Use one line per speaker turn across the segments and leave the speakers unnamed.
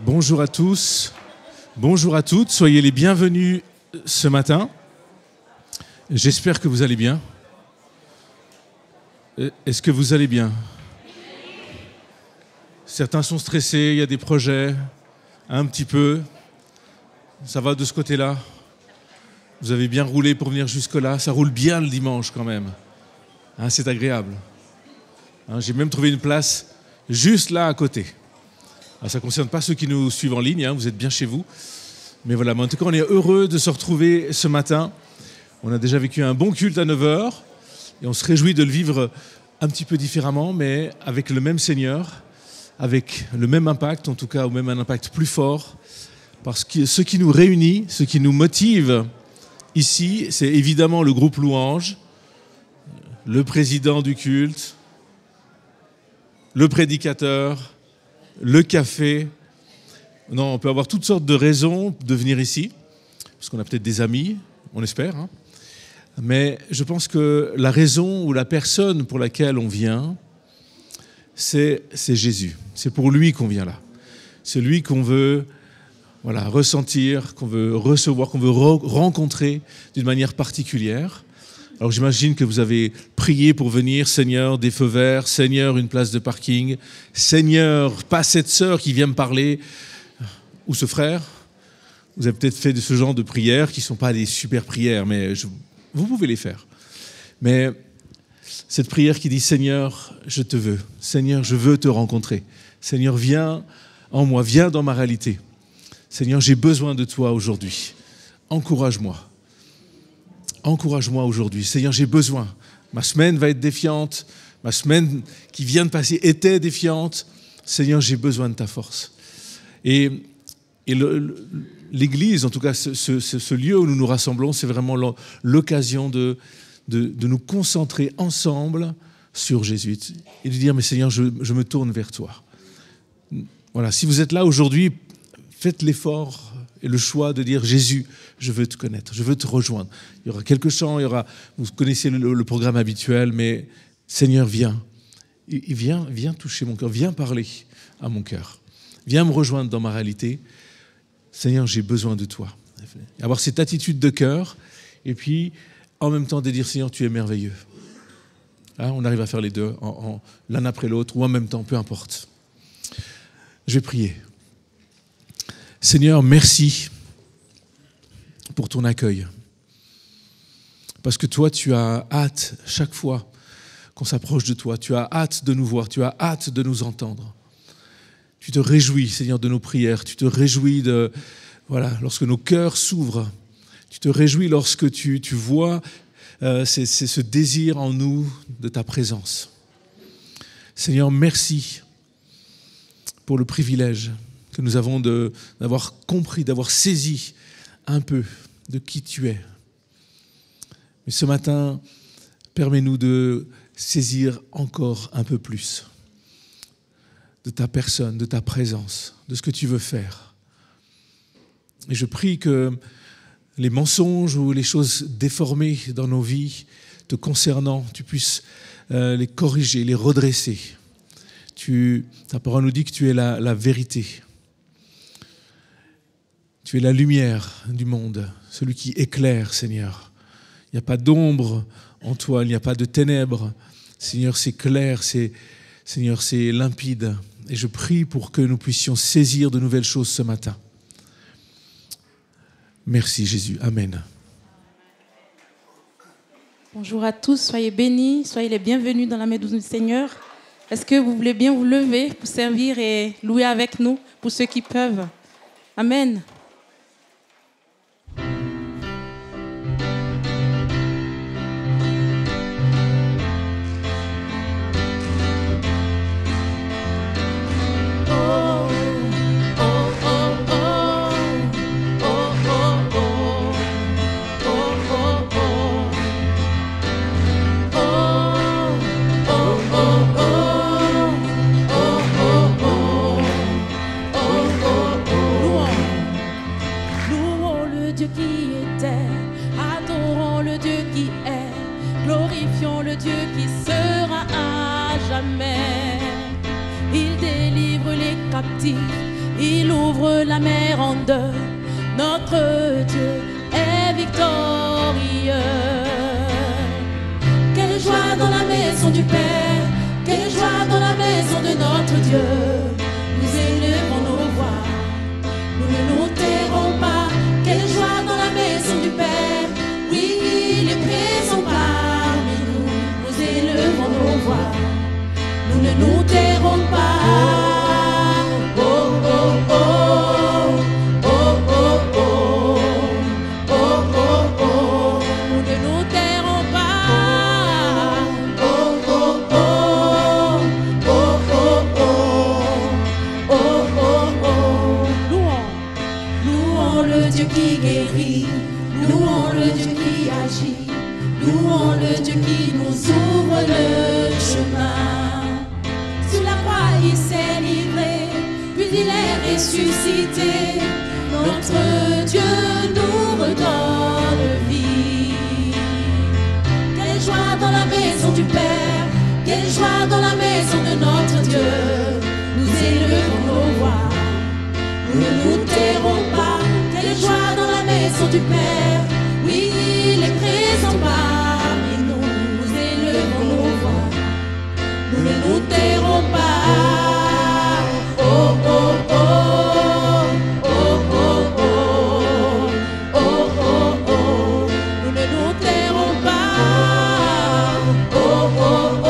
Bonjour à tous, bonjour à toutes, soyez les bienvenus ce matin. J'espère que vous allez bien. Est-ce que vous allez bien? Certains sont stressés, il y a des projets, un petit peu. Ça va de ce côté-là? Vous avez bien roulé pour venir jusque-là? Ça roule bien le dimanche quand même. Hein, c'est agréable. Hein, j'ai même trouvé une place juste là à côté. Alors, ça ne concerne pas ceux qui nous suivent en ligne, hein, vous êtes bien chez vous. Mais voilà, en tout cas, on est heureux de se retrouver ce matin. On a déjà vécu un bon culte à 9h et on se réjouit de le vivre un petit peu différemment, mais avec le même Seigneur, avec le même impact, en tout cas, ou même un impact plus fort. Parce que ce qui nous réunit, ce qui nous motive ici, c'est évidemment le groupe Louange, le président du culte, le prédicateur, le café. Non, on peut avoir toutes sortes de raisons de venir ici, parce qu'on a peut-être des amis, on espère. Hein. Mais je pense que la raison ou la personne pour laquelle on vient, c'est Jésus. C'est pour lui qu'on vient là. C'est lui qu'on veut ressentir, qu'on veut recevoir, qu'on veut rencontrer d'une manière particulière. Alors j'imagine que vous avez prié pour venir, Seigneur, des feux verts, Seigneur, une place de parking, Seigneur, pas cette sœur qui vient me parler, ou ce frère. Vous avez peut-être fait de ce genre de prières qui ne sont pas des super prières, mais vous pouvez les faire. Mais cette prière qui dit, Seigneur, je te veux, Seigneur, je veux te rencontrer, Seigneur, viens en moi, viens dans ma réalité. Seigneur, j'ai besoin de toi aujourd'hui, encourage-moi. Encourage-moi aujourd'hui. Seigneur, j'ai besoin. Ma semaine va être défiante. Ma semaine qui vient de passer était défiante. Seigneur, j'ai besoin de ta force. Et l'Église, en tout cas, ce lieu où nous nous rassemblons, c'est vraiment l'occasion de nous concentrer ensemble sur Jésus et de dire, mais Seigneur, je me tourne vers toi. Voilà, si vous êtes là aujourd'hui, faites l'effort et le choix de dire, Jésus, je veux te connaître, je veux te rejoindre. Il y aura quelques chants, vous connaissez le programme habituel, mais Seigneur, viens. Viens toucher mon cœur, viens parler à mon cœur. Viens me rejoindre dans ma réalité. Seigneur, j'ai besoin de toi. Avoir cette attitude de cœur, et puis en même temps de dire, Seigneur, tu es merveilleux. Hein, on arrive à faire les deux, l'un après l'autre, ou en même temps, peu importe. Je vais prier. Seigneur, merci pour ton accueil. Parce que toi, tu as hâte chaque fois qu'on s'approche de toi. Tu as hâte de nous voir, tu as hâte de nous entendre. Tu te réjouis, Seigneur, de nos prières. Tu te réjouis lorsque nos cœurs s'ouvrent. Tu te réjouis lorsque tu vois c'est ce désir en nous de ta présence. Seigneur, merci pour le privilège que nous avons d'avoir compris, d'avoir saisi un peu de qui tu es. Mais ce matin, permets-nous de saisir encore un peu plus de ta personne, de ta présence, de ce que tu veux faire. Et je prie que les mensonges ou les choses déformées dans nos vies te concernant, tu puisses les corriger, les redresser. Ta parole nous dit que tu es la vérité. Tu es la lumière du monde, celui qui éclaire, Seigneur. Il n'y a pas d'ombre en toi, il n'y a pas de ténèbres. Seigneur, c'est clair, Seigneur, c'est limpide. Et je prie pour que nous puissions saisir de nouvelles choses ce matin. Merci Jésus. Amen.
Bonjour à tous, soyez bénis, soyez les bienvenus dans la maison du Seigneur. Est-ce que vous voulez bien vous lever pour servir et louer avec nous, pour ceux qui peuvent? Amen.
captifs,
Il ouvre la mer en deux. Notre Dieu est victorieux. Quelle joie dans la maison du Père, quelle joie dans la maison de notre Dieu. Nous élevons nos voix, nous ne nous tairons pas. Quelle joie dans la maison du Père, oui, il est présent parmi nous. Nous élevons nos voix, nous ne nous tairons pas. Oh, oh, oh, oh, oh, oh, oh, oh, oh, nous ne nous tairons pas. Oh, oh, oh, oh, oh, oh, oh, oh, oh. Louons le Dieu qui guérit, louons le Dieu qui agit, louons le Dieu qui nous ouvre le chemin. Sur la croix il s'est livré, puis il est ressuscité. Notre Dieu nous redonne vie. Quelle joie dans la maison du Père, quelle joie dans la maison de notre Dieu. Nous élevons nos voix, nous ne nous tairons pas. Quelle joie dans la maison du Père, oui, il est présent parmi nous. Nous élevons nos voix, nous ne nous tairons pas. Oh, oh, oh, oh, oh, oh, oh, oh, oh, nous ne nous tairons pas. Oh, oh, oh,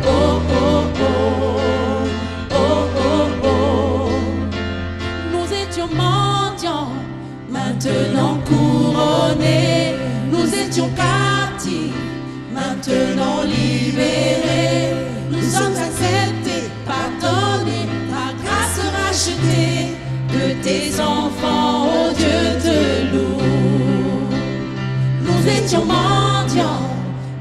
oh, oh, oh, oh, oh, oh. Nous étions mendiants, maintenant couronnés. Nous étions captifs, maintenant libérés. Nous sommes acceptés, pardonnés, ta grâce rachetée. De tes enfants, oh Dieu te loue. Nous étions mendiants,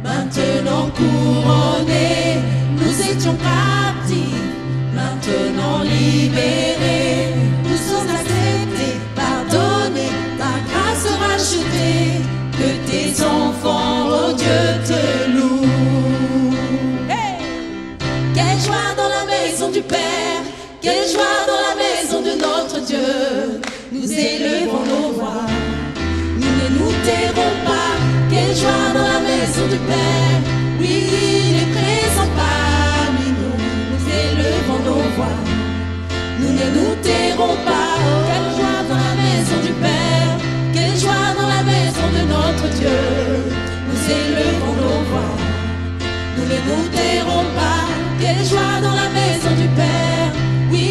maintenant couronnés. Nous étions captifs, maintenant libérés. Nous sommes acceptés, pardonnés, ta grâce rachetée. De tes enfants, oh Dieu te loue. Hey! Quelle joie dans la maison du Père, quelle joie dans la maison de notre Dieu. Nous élevons nos voix, nous ne nous tairons pas. Quelle joie dans la maison du Père, oui, il est présent parmi nous. Nous élevons nos voix, nous ne nous tairons pas. Quelle joie dans la maison du Père, quelle joie dans la maison de notre Dieu. Nous élevons nos voix, nous ne nous tairons pas. Quelle joie dans la maison du Père, oui,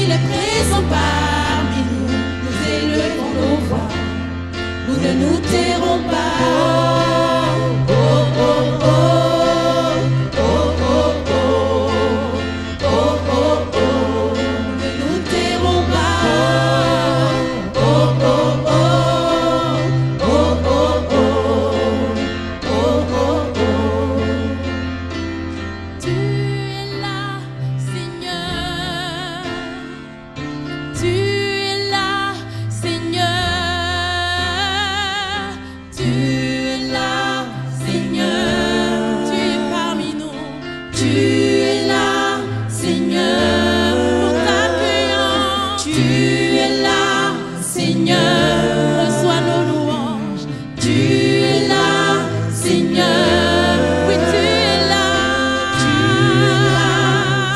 il est présent parmi nous. Nous élevons nos voix, nous ne nous tairons pas. Oh, oh, oh, oh, oh, oh, oh, oh, oh, nous ne nous tairons pas. Oh, oh, oh, oh, oh, oh, oh, oh, oh. Tu es là, Seigneur. Tu es là, Seigneur. Tu es là, Seigneur. Tu es parmi nous. Tu es là, Seigneur. Nous t'accueillons. Tu es là, Seigneur. Reçois nos louanges. Tu es là, Seigneur. Oui, tu es là. Tu es là,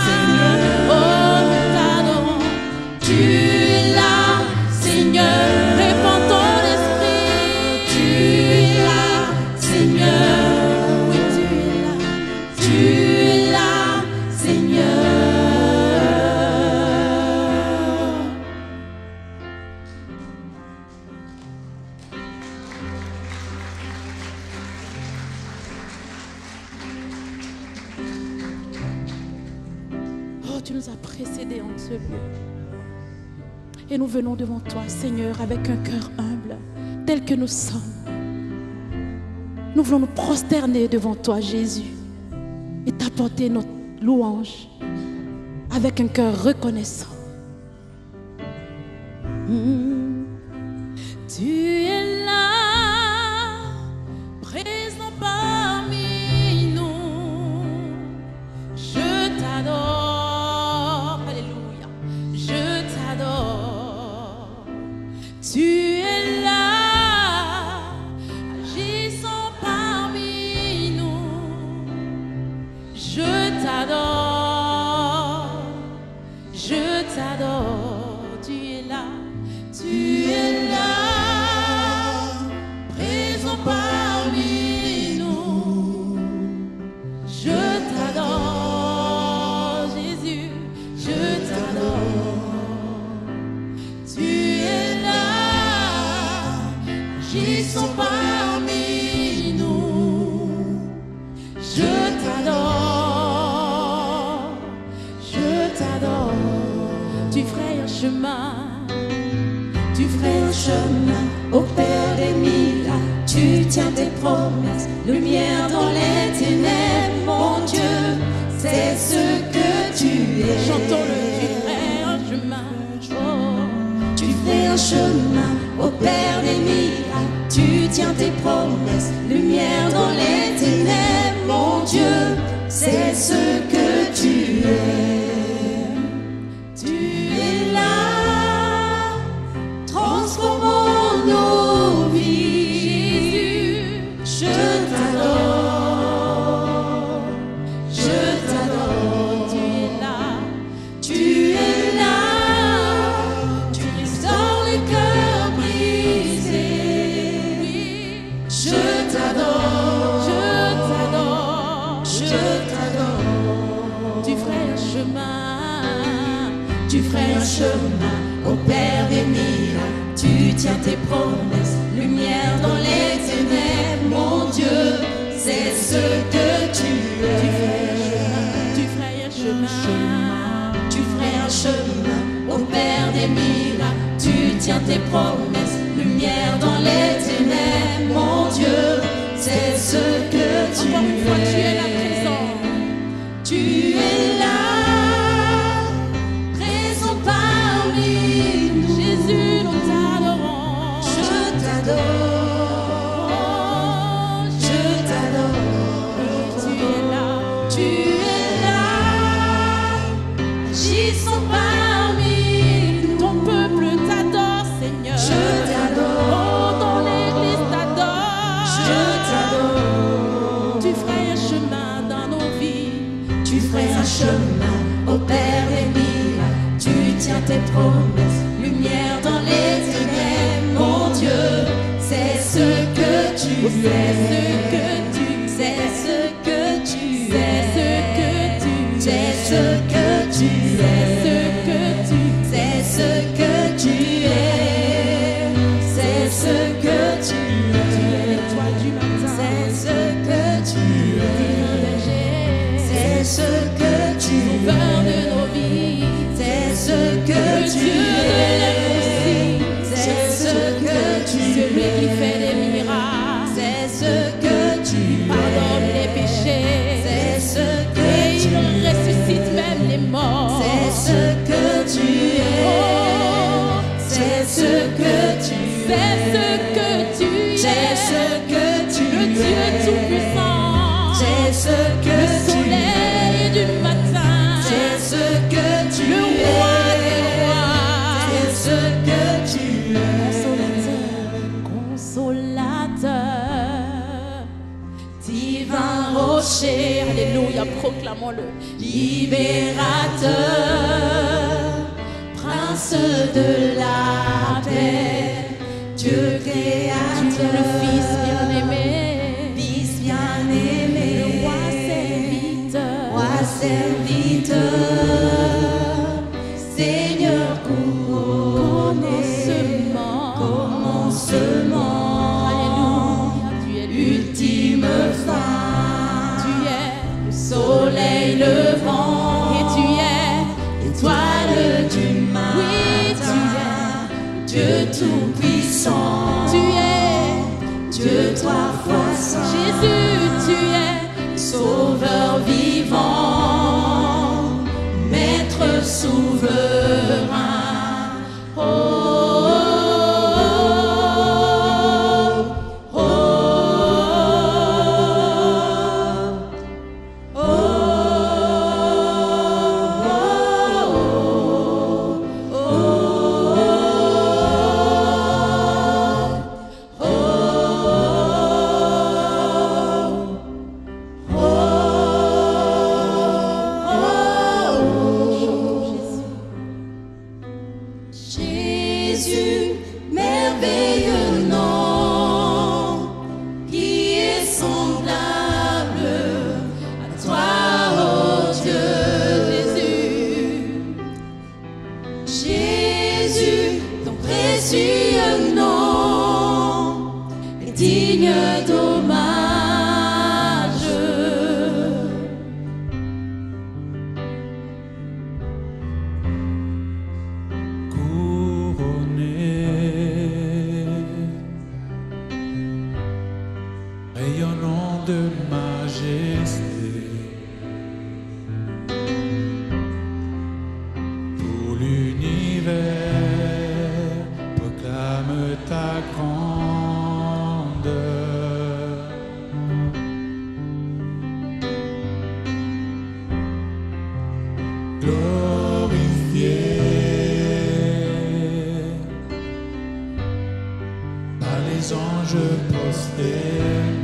Seigneur. Oh, nous t'adorons. Tu es là, Seigneur. Répands ton esprit. Tu es là, Seigneur. Oui, tu es là. Tu es là, Seigneur. Oh, tu nous as précédés en ce lieu. Et nous venons devant toi, Seigneur, avec un cœur humble, tel que nous sommes. Nous voulons nous prosterner devant toi, Jésus, et t'apporter notre louange avec un cœur reconnaissant. Tu es là, présent parmi nous. Je t'adore, alléluia. Je Je t'adore, tu es là, présent parmi nous. Je t'adore, Jésus, je t'adore. Tu es là, agissant parmi nous. Je t'adore, je t'adore. Tu ferais un chemin, tu ferais un chemin au Père des miracles. Tu tiens tes promesses, lumière dans les ténèbres, mon Dieu, c'est ce que tu es. Chantons-le, tu ferais un chemin, oh. Tu ferais un chemin au Père des miracles. Tu tiens tes promesses, lumière dans les ténèbres, mon Dieu, c'est ce que tu es. Tu es là, transformons nos vies. Jésus, je t'adore, je t'adore. Tu es là, tu es là, tu restaures les cœurs brisés. Je t'adore, je t'adore, je t'adore. Tu ferais un chemin, tu ferais un chemin au Père des miracles. Tu tiens tes promesses, lumière dans les ténèbres, mon Dieu, c'est ce que tu es. Tu ferais un chemin, tu ferais un chemin au Père des miracles. Tu tiens tes promesses, lumière dans les ténèbres, mon Dieu, c'est ce que tu es. Encore une fois, tu es là présent. Tu es là, présent parmi nous. Jésus, nous t'adorons. Je t'adore, je t'adore. Tu es là, agissant parmi nous. Ton peuple t'adore, Seigneur. Je t'adore. Oh, ton église t'adore. Je t'adore. Tu ferais un chemin dans nos vies. Tu ferais un chemin au Père des miracles. Tu tiens tes promesses, lumière dans les ténèbres, mon Dieu, c'est ce que tu es. C'est ce que tu es. C'est ce que tu es. C'est ce que tu es. C'est ce que tu es. Tu es l'étoile du matin. C'est ce que tu es. C'est ce que tu es. Sauveur de nos vies. C'est ce que tu es. C'est ce que tu es. Celui qui fait des miracles. C'est ce que tu es. Pardonne les péchés. C'est ce que tu es. Et il ressuscite même les morts. C'est ce que tu es. Oh, c'est ce que tu es. C'est ce que tu es. C'est ce que tu es. Le Dieu tout-puissant. C'est ce que le soleil du matin. C'est ce que tu es. Le roi des rois. C'est ce que tu es. Consolateur, divin rocher. Alléluia, proclamons-le. Libérateur, prince de la paix, Dieu créateur. Tu es le Fils bien-aimé, le roi serviteur, Seigneur commencement. Alléluia, tu es l'ultime fin. Tu es le soleil levant. Et tu es l'étoile du matin. Oui, tu es Dieu tout-puissant. Tu es Dieu trois fois saint. Jésus, tu es sauveur vivant, maître souverain. Oh, oh, oh, oh, oh, oh, oh, oh. Jésus, ton précieux nom est digne d'hommage.
Rayonnant de majesté, tout l'univers proclame ta grandeur. Glorifié par les anges prosternés.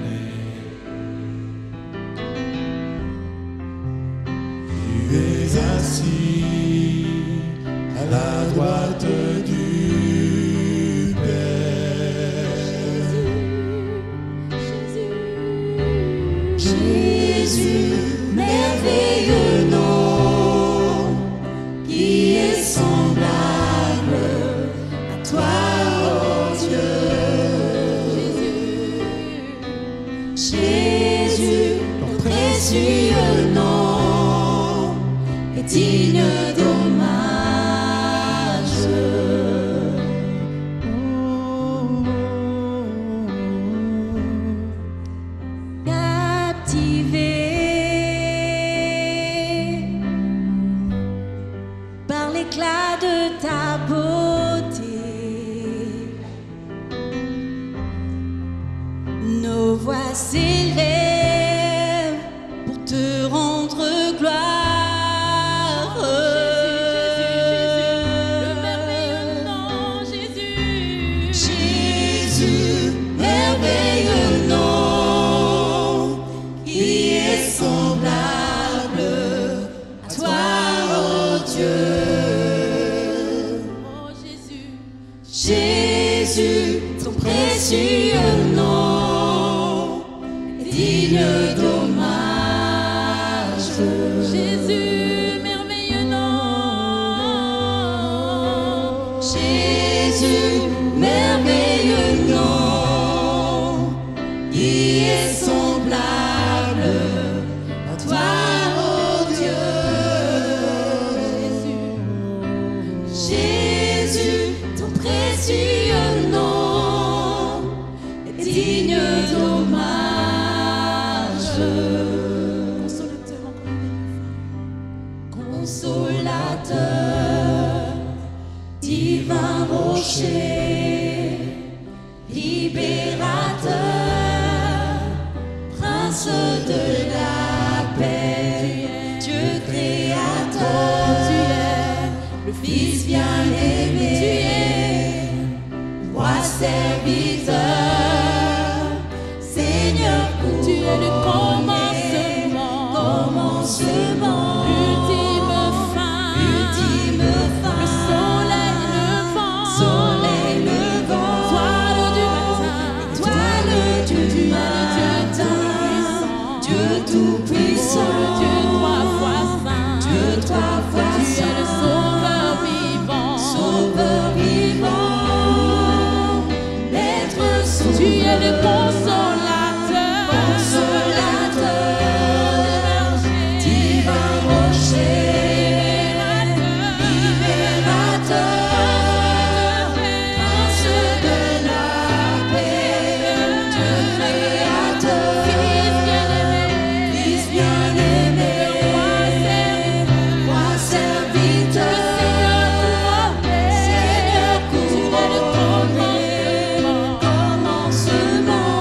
Tu es assis à la droite du Père.
Jésus, merveilleux nom, qui est semblable à toi, ô Dieu. Jésus, ton précieux nom est digne d'hommage. Captivé par l'éclat de ta beauté, nos voix s'élèvent pour te rendre gloire. Le merveilleux nom, Jésus. Jésus, merveilleux nom, qui est semblable à toi, ô Dieu. Oh Jésus, Jésus, ton précieux nom est digne d'hommage. Jésus, merveilleux nom. Jésus, merveilleux nom, qui est semblable à toi, ô Dieu. Jésus, ton précieux nom est digne d'hommage. Consolateur, divin rocher, libérateur, prince de la paix, Dieu créateur, tu es le Fils bien-aimé, tu es roi serviteur, Seigneur couronné, tu es le commencement, ultime fin, le soleil levant, étoile du matin, Dieu tout-puissant, Dieu trois fois saint, tu es le sauveur vivant, l'être sauveur, tu es le consolateur, divin rocher, libérateur, prince de la paix, Dieu créateur, Fils bien-aimé, roi serviteur, Seigneur couronné, commencement,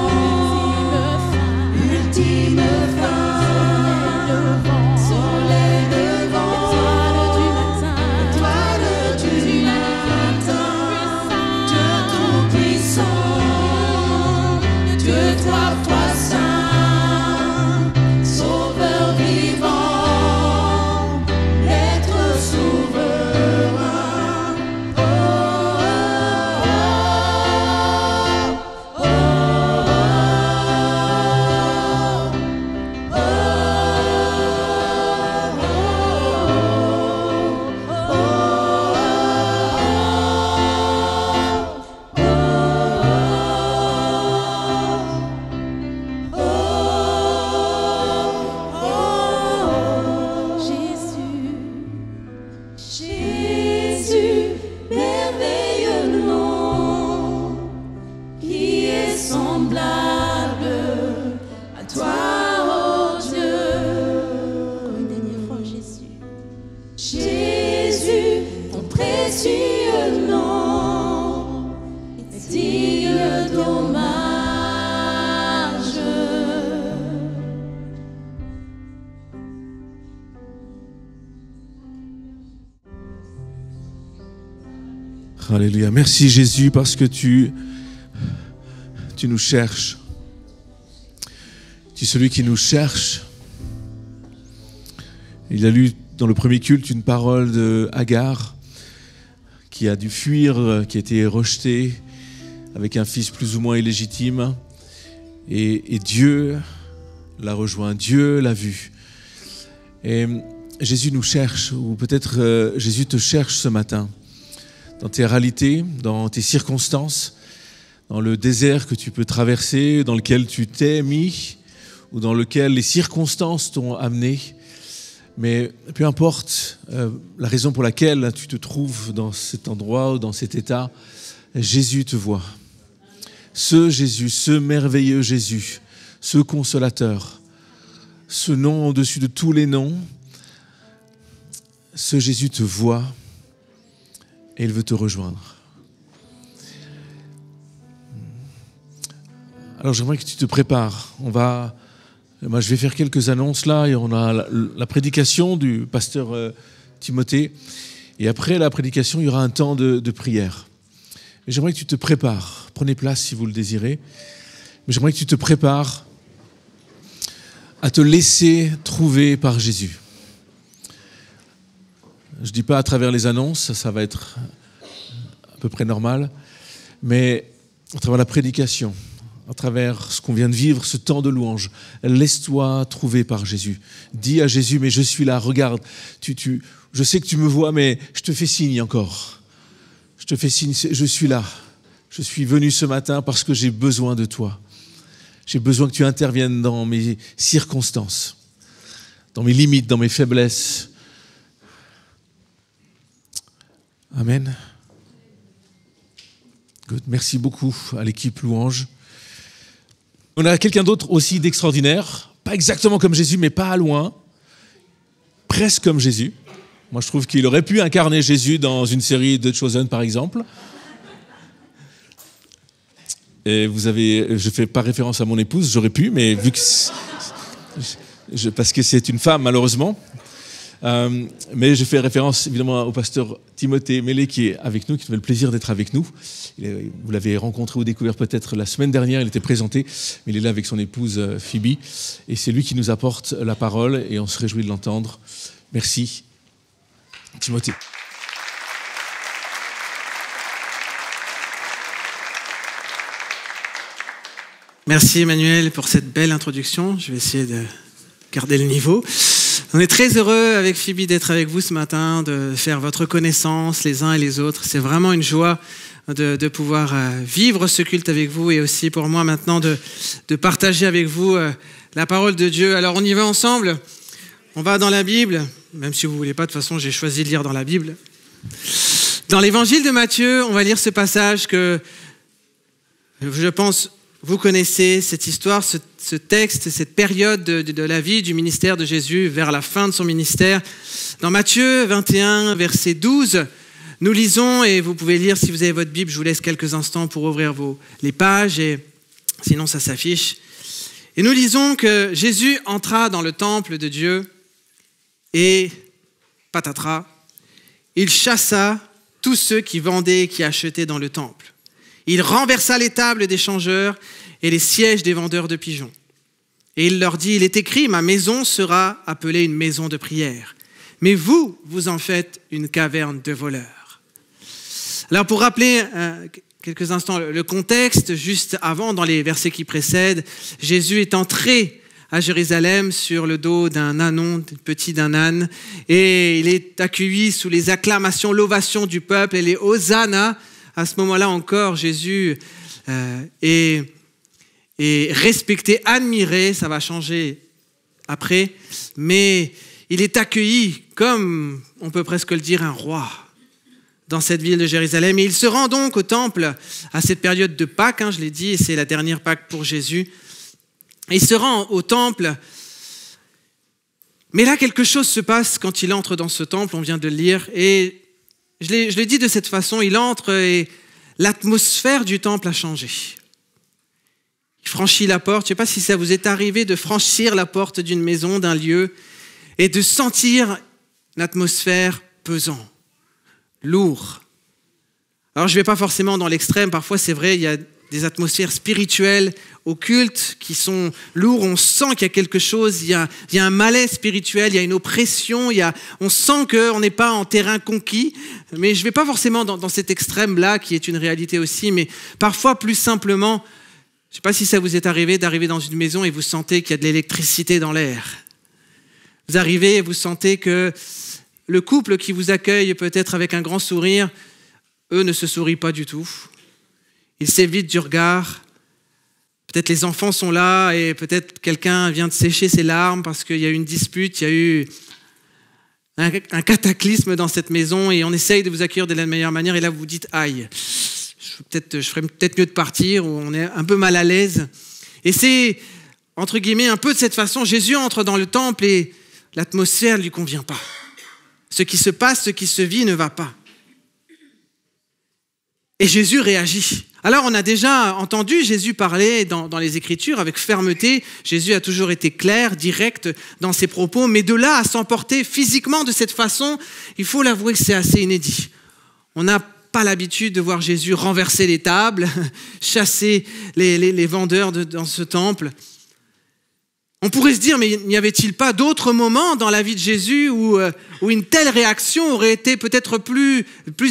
Alléluia. Merci Jésus parce que tu nous cherches. Tu es celui qui nous cherche. Il a lu dans le premier culte une parole de Agar qui a dû fuir, qui a été rejetée avec un fils plus ou moins illégitime. Et Dieu l'a rejoint, Dieu l'a vu. Et Jésus nous cherche, ou peut-être Jésus te cherche ce matin. Dans tes réalités, dans tes circonstances, dans le désert que tu peux traverser, dans lequel tu t'es mis, ou dans lequel les circonstances t'ont amené. Mais peu importe la raison pour laquelle tu te trouves dans cet endroit ou dans cet état, Jésus te voit. Ce Jésus, ce merveilleux Jésus, ce consolateur, ce nom au-dessus de tous les noms, ce Jésus te voit et il veut te rejoindre. Alors j'aimerais que tu te prépares. Moi, je vais faire quelques annonces là et on a la prédication du pasteur Timothée. Et après la prédication, il y aura un temps de prière. Et j'aimerais que tu te prépares. Prenez place si vous le désirez. Mais j'aimerais que tu te prépares à te laisser trouver par Jésus. Je ne dis pas à travers les annonces, ça va être à peu près normal, mais à travers la prédication, à travers ce qu'on vient de vivre, ce temps de louange, laisse-toi trouver par Jésus. Dis à Jésus, mais je suis là, regarde, je sais que tu me vois, mais je te fais signe encore. Je te fais signe, je suis là. Je suis venu ce matin parce que j'ai besoin de toi. J'ai besoin que tu interviennes dans mes circonstances, dans mes limites, dans mes faiblesses. Amen. Good. Merci beaucoup à l'équipe Louange. On a quelqu'un d'autre aussi d'extraordinaire, pas exactement comme Jésus, mais pas loin, presque comme Jésus. Moi, je trouve qu'il aurait pu incarner Jésus dans une série de Chosen, par exemple. Et je fais pas référence à mon épouse, j'aurais pu, mais vu que parce que c'est une femme, malheureusement. Mais je fais référence évidemment au pasteur Timothée Mélé qui est avec nous, qui avait le plaisir d'être avec nous. Vous l'avez rencontré ou découvert peut-être la semaine dernière, il était présenté, mais il est là avec son épouse Phoebe. Et c'est lui qui nous apporte la parole et on se réjouit de l'entendre. Merci, Timothée.
Merci Emmanuel pour cette belle introduction. Je vais essayer de garder le niveau. On est très heureux avec Phoebe d'être avec vous ce matin, de faire votre connaissance les uns et les autres. C'est vraiment une joie de pouvoir vivre ce culte avec vous et aussi pour moi maintenant de partager avec vous la parole de Dieu. Alors on y va ensemble. On va dans la Bible, même si vous ne voulez pas, de toute façon j'ai choisi de lire dans la Bible. Dans l'évangile de Matthieu, on va lire ce passage que je pense vous connaissez, cette histoire, ce texte, cette période de la vie du ministère de Jésus vers la fin de son ministère. Dans Matthieu 21, verset 12, nous lisons, et vous pouvez lire si vous avez votre Bible, je vous laisse quelques instants pour ouvrir les pages, et sinon ça s'affiche. Et nous lisons que Jésus entra dans le temple de Dieu et, patatras, il chassa tous ceux qui vendaient et qui achetaient dans le temple. Il renversa les tables des changeurs et les sièges des vendeurs de pigeons. Et il leur dit, il est écrit, ma maison sera appelée une maison de prière. Mais vous, vous en faites une caverne de voleurs. Alors pour rappeler quelques instants le contexte, juste avant, dans les versets qui précèdent, Jésus est entré à Jérusalem sur le dos d'un ânon, petit d'un âne, et il est accueilli sous les acclamations, l'ovation du peuple et les hosannas. À ce moment-là encore, Jésus est respecté, admiré, ça va changer après, mais il est accueilli comme, on peut presque le dire, un roi dans cette ville de Jérusalem. Et il se rend donc au temple à cette période de Pâques, je l'ai dit, et c'est la dernière Pâques pour Jésus. Et il se rend au temple, mais là quelque chose se passe quand il entre dans ce temple, on vient de le lire, et je l'ai dit de cette façon, il entre et l'atmosphère du temple a changé. Il franchit la porte, je ne sais pas si ça vous est arrivé de franchir la porte d'une maison, d'un lieu, et de sentir l'atmosphère pesant, lourd. Alors je ne vais pas forcément dans l'extrême, parfois c'est vrai, il y a des atmosphères spirituelles, occultes, qui sont lourdes, on sent qu'il y a quelque chose, il y a un malaise spirituel, il y a une oppression, on sent qu'on n'est pas en terrain conquis, mais je ne vais pas forcément dans cet extrême-là, qui est une réalité aussi, mais parfois plus simplement, je ne sais pas si ça vous est arrivé d'arriver dans une maison et vous sentez qu'il y a de l'électricité dans l'air. Vous arrivez et vous sentez que le couple qui vous accueille peut-être avec un grand sourire, eux ne se sourient pas du tout. Ils s'évitent du regard. Peut-être les enfants sont là et peut-être quelqu'un vient de sécher ses larmes parce qu'il y a eu une dispute, il y a eu un cataclysme dans cette maison et on essaye de vous accueillir de la meilleure manière et là vous vous dites « aïe, je ferais peut-être mieux de partir » ou on est un peu mal à l'aise. Et c'est, entre guillemets, un peu de cette façon, Jésus entre dans le temple et l'atmosphère ne lui convient pas. Ce qui se passe, ce qui se vit ne va pas. Et Jésus réagit. Alors, on a déjà entendu Jésus parler dans les Écritures avec fermeté. Jésus a toujours été clair, direct dans ses propos. Mais de là à s'emporter physiquement de cette façon, il faut l'avouer que c'est assez inédit. On n'a pas l'habitude de voir Jésus renverser les tables, chasser les vendeurs dans ce temple. On pourrait se dire, mais n'y avait-il pas d'autres moments dans la vie de Jésus où une telle réaction aurait été peut-être plus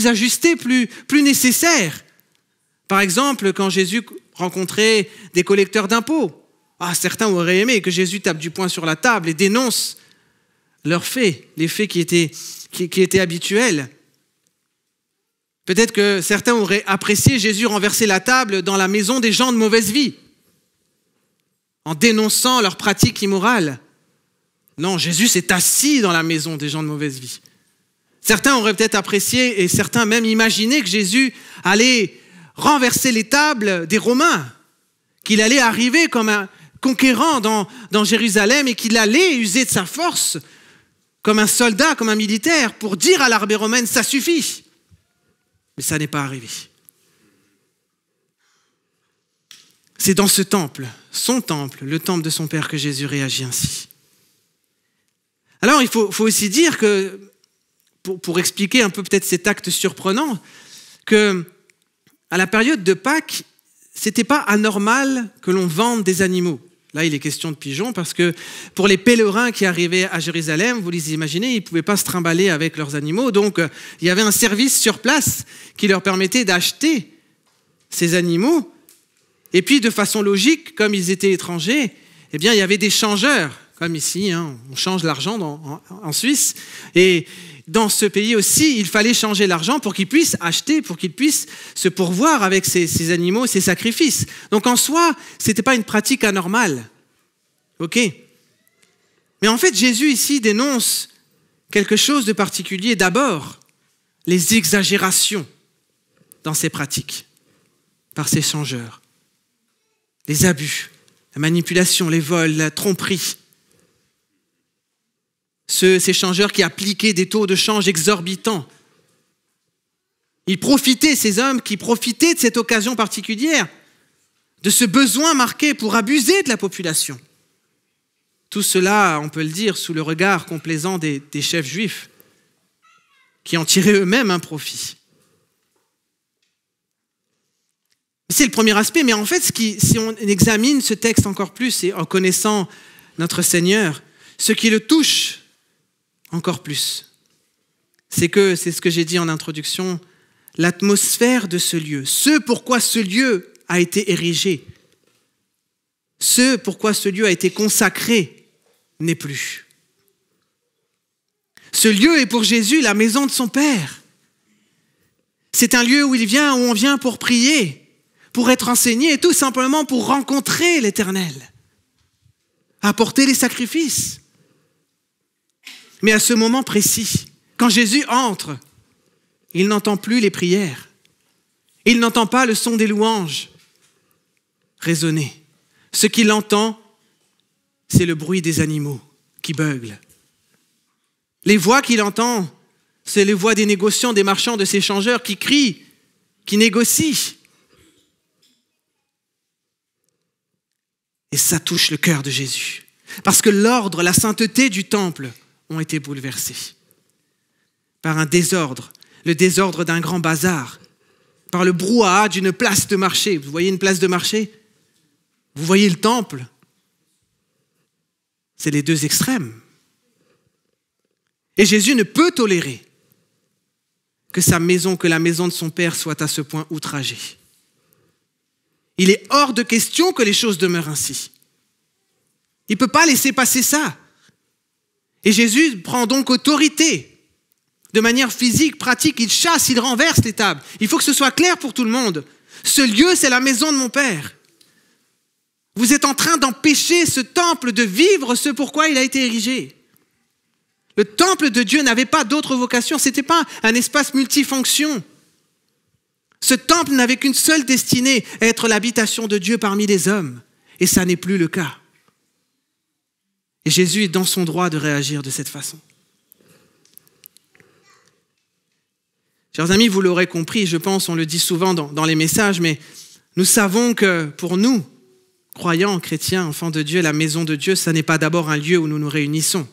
ajustée, plus nécessaire? Par exemple, quand Jésus rencontrait des collecteurs d'impôts, certains auraient aimé que Jésus tape du poing sur la table et dénonce leurs faits, les faits qui étaient habituels. Peut-être que certains auraient apprécié Jésus renverser la table dans la maison des gens de mauvaise vie, en dénonçant leurs pratiques immorales. Non, Jésus s'est assis dans la maison des gens de mauvaise vie. Certains auraient peut-être apprécié et certains même imaginé que Jésus allait renverser les tables des Romains, qu'il allait arriver comme un conquérant dans Jérusalem et qu'il allait user de sa force comme un soldat, comme un militaire, pour dire à l'armée romaine « ça suffit ». Mais ça n'est pas arrivé. C'est dans ce temple, son temple, le temple de son Père, que Jésus réagit ainsi. Alors, il faut aussi dire que, pour expliquer un peu peut-être cet acte surprenant, que à la période de Pâques, ce n'était pas anormal que l'on vende des animaux. Là, il est question de pigeons parce que pour les pèlerins qui arrivaient à Jérusalem, vous les imaginez, ils ne pouvaient pas se trimballer avec leurs animaux. Donc, il y avait un service sur place qui leur permettait d'acheter ces animaux. Et puis, de façon logique, comme ils étaient étrangers, eh bien, il y avait des changeurs, comme ici, on change l'argent en Suisse. Et dans ce pays aussi, il fallait changer l'argent pour qu'ils puissent acheter, pour qu'ils puissent se pourvoir avec ces animaux, ces sacrifices. Donc en soi, ce n'était pas une pratique anormale. Ok. Mais en fait, Jésus ici dénonce quelque chose de particulier. D'abord, les exagérations dans ces pratiques par ces changeurs. Les abus, la manipulation, les vols, la tromperie. Ces changeurs qui appliquaient des taux de change exorbitants. Ils profitaient, ces hommes qui profitaient de cette occasion particulière, de ce besoin marqué pour abuser de la population. Tout cela, on peut le dire, sous le regard complaisant des chefs juifs, qui en tiraient eux-mêmes un profit. C'est le premier aspect, mais en fait, si on examine ce texte encore plus et en connaissant notre Seigneur, ce qui le touche encore plus, c'est ce que j'ai dit en introduction, l'atmosphère de ce lieu, ce pourquoi ce lieu a été érigé, ce pourquoi ce lieu a été consacré n'est plus. Ce lieu est pour Jésus la maison de son Père. C'est un lieu où on vient pour prier, pour être enseigné et tout simplement pour rencontrer l'Éternel, apporter les sacrifices. Mais à ce moment précis, quand Jésus entre, il n'entend plus les prières. Il n'entend pas le son des louanges résonner. Ce qu'il entend, c'est le bruit des animaux qui beuglent. Les voix qu'il entend, c'est les voix des négociants, des marchands, de ces changeurs qui crient, qui négocient. Et ça touche le cœur de Jésus. Parce que l'ordre, la sainteté du temple ont été bouleversés par un désordre, le désordre d'un grand bazar. par le brouhaha d'une place de marché. Vous voyez une place de marché? Vous voyez le temple? C'est les deux extrêmes. Et Jésus ne peut tolérer que sa maison, que la maison de son Père soit à ce point outragée. Il est hors de question que les choses demeurent ainsi. Il ne peut pas laisser passer ça. Et Jésus prend donc autorité. De manière physique, pratique, il chasse, il renverse les tables. Il faut que ce soit clair pour tout le monde. Ce lieu, c'est la maison de mon Père. Vous êtes en train d'empêcher ce temple de vivre ce pourquoi il a été érigé. Le temple de Dieu n'avait pas d'autre vocation. Ce n'était pas un espace multifonction. Ce temple n'avait qu'une seule destinée, être l'habitation de Dieu parmi les hommes. Et ça n'est plus le cas. Et Jésus est dans son droit de réagir de cette façon. Chers amis, vous l'aurez compris, je pense, on le dit souvent dans les messages, mais nous savons que pour nous, croyants, chrétiens, enfants de Dieu, la maison de Dieu, ça n'est pas d'abord un lieu où nous nous réunissons.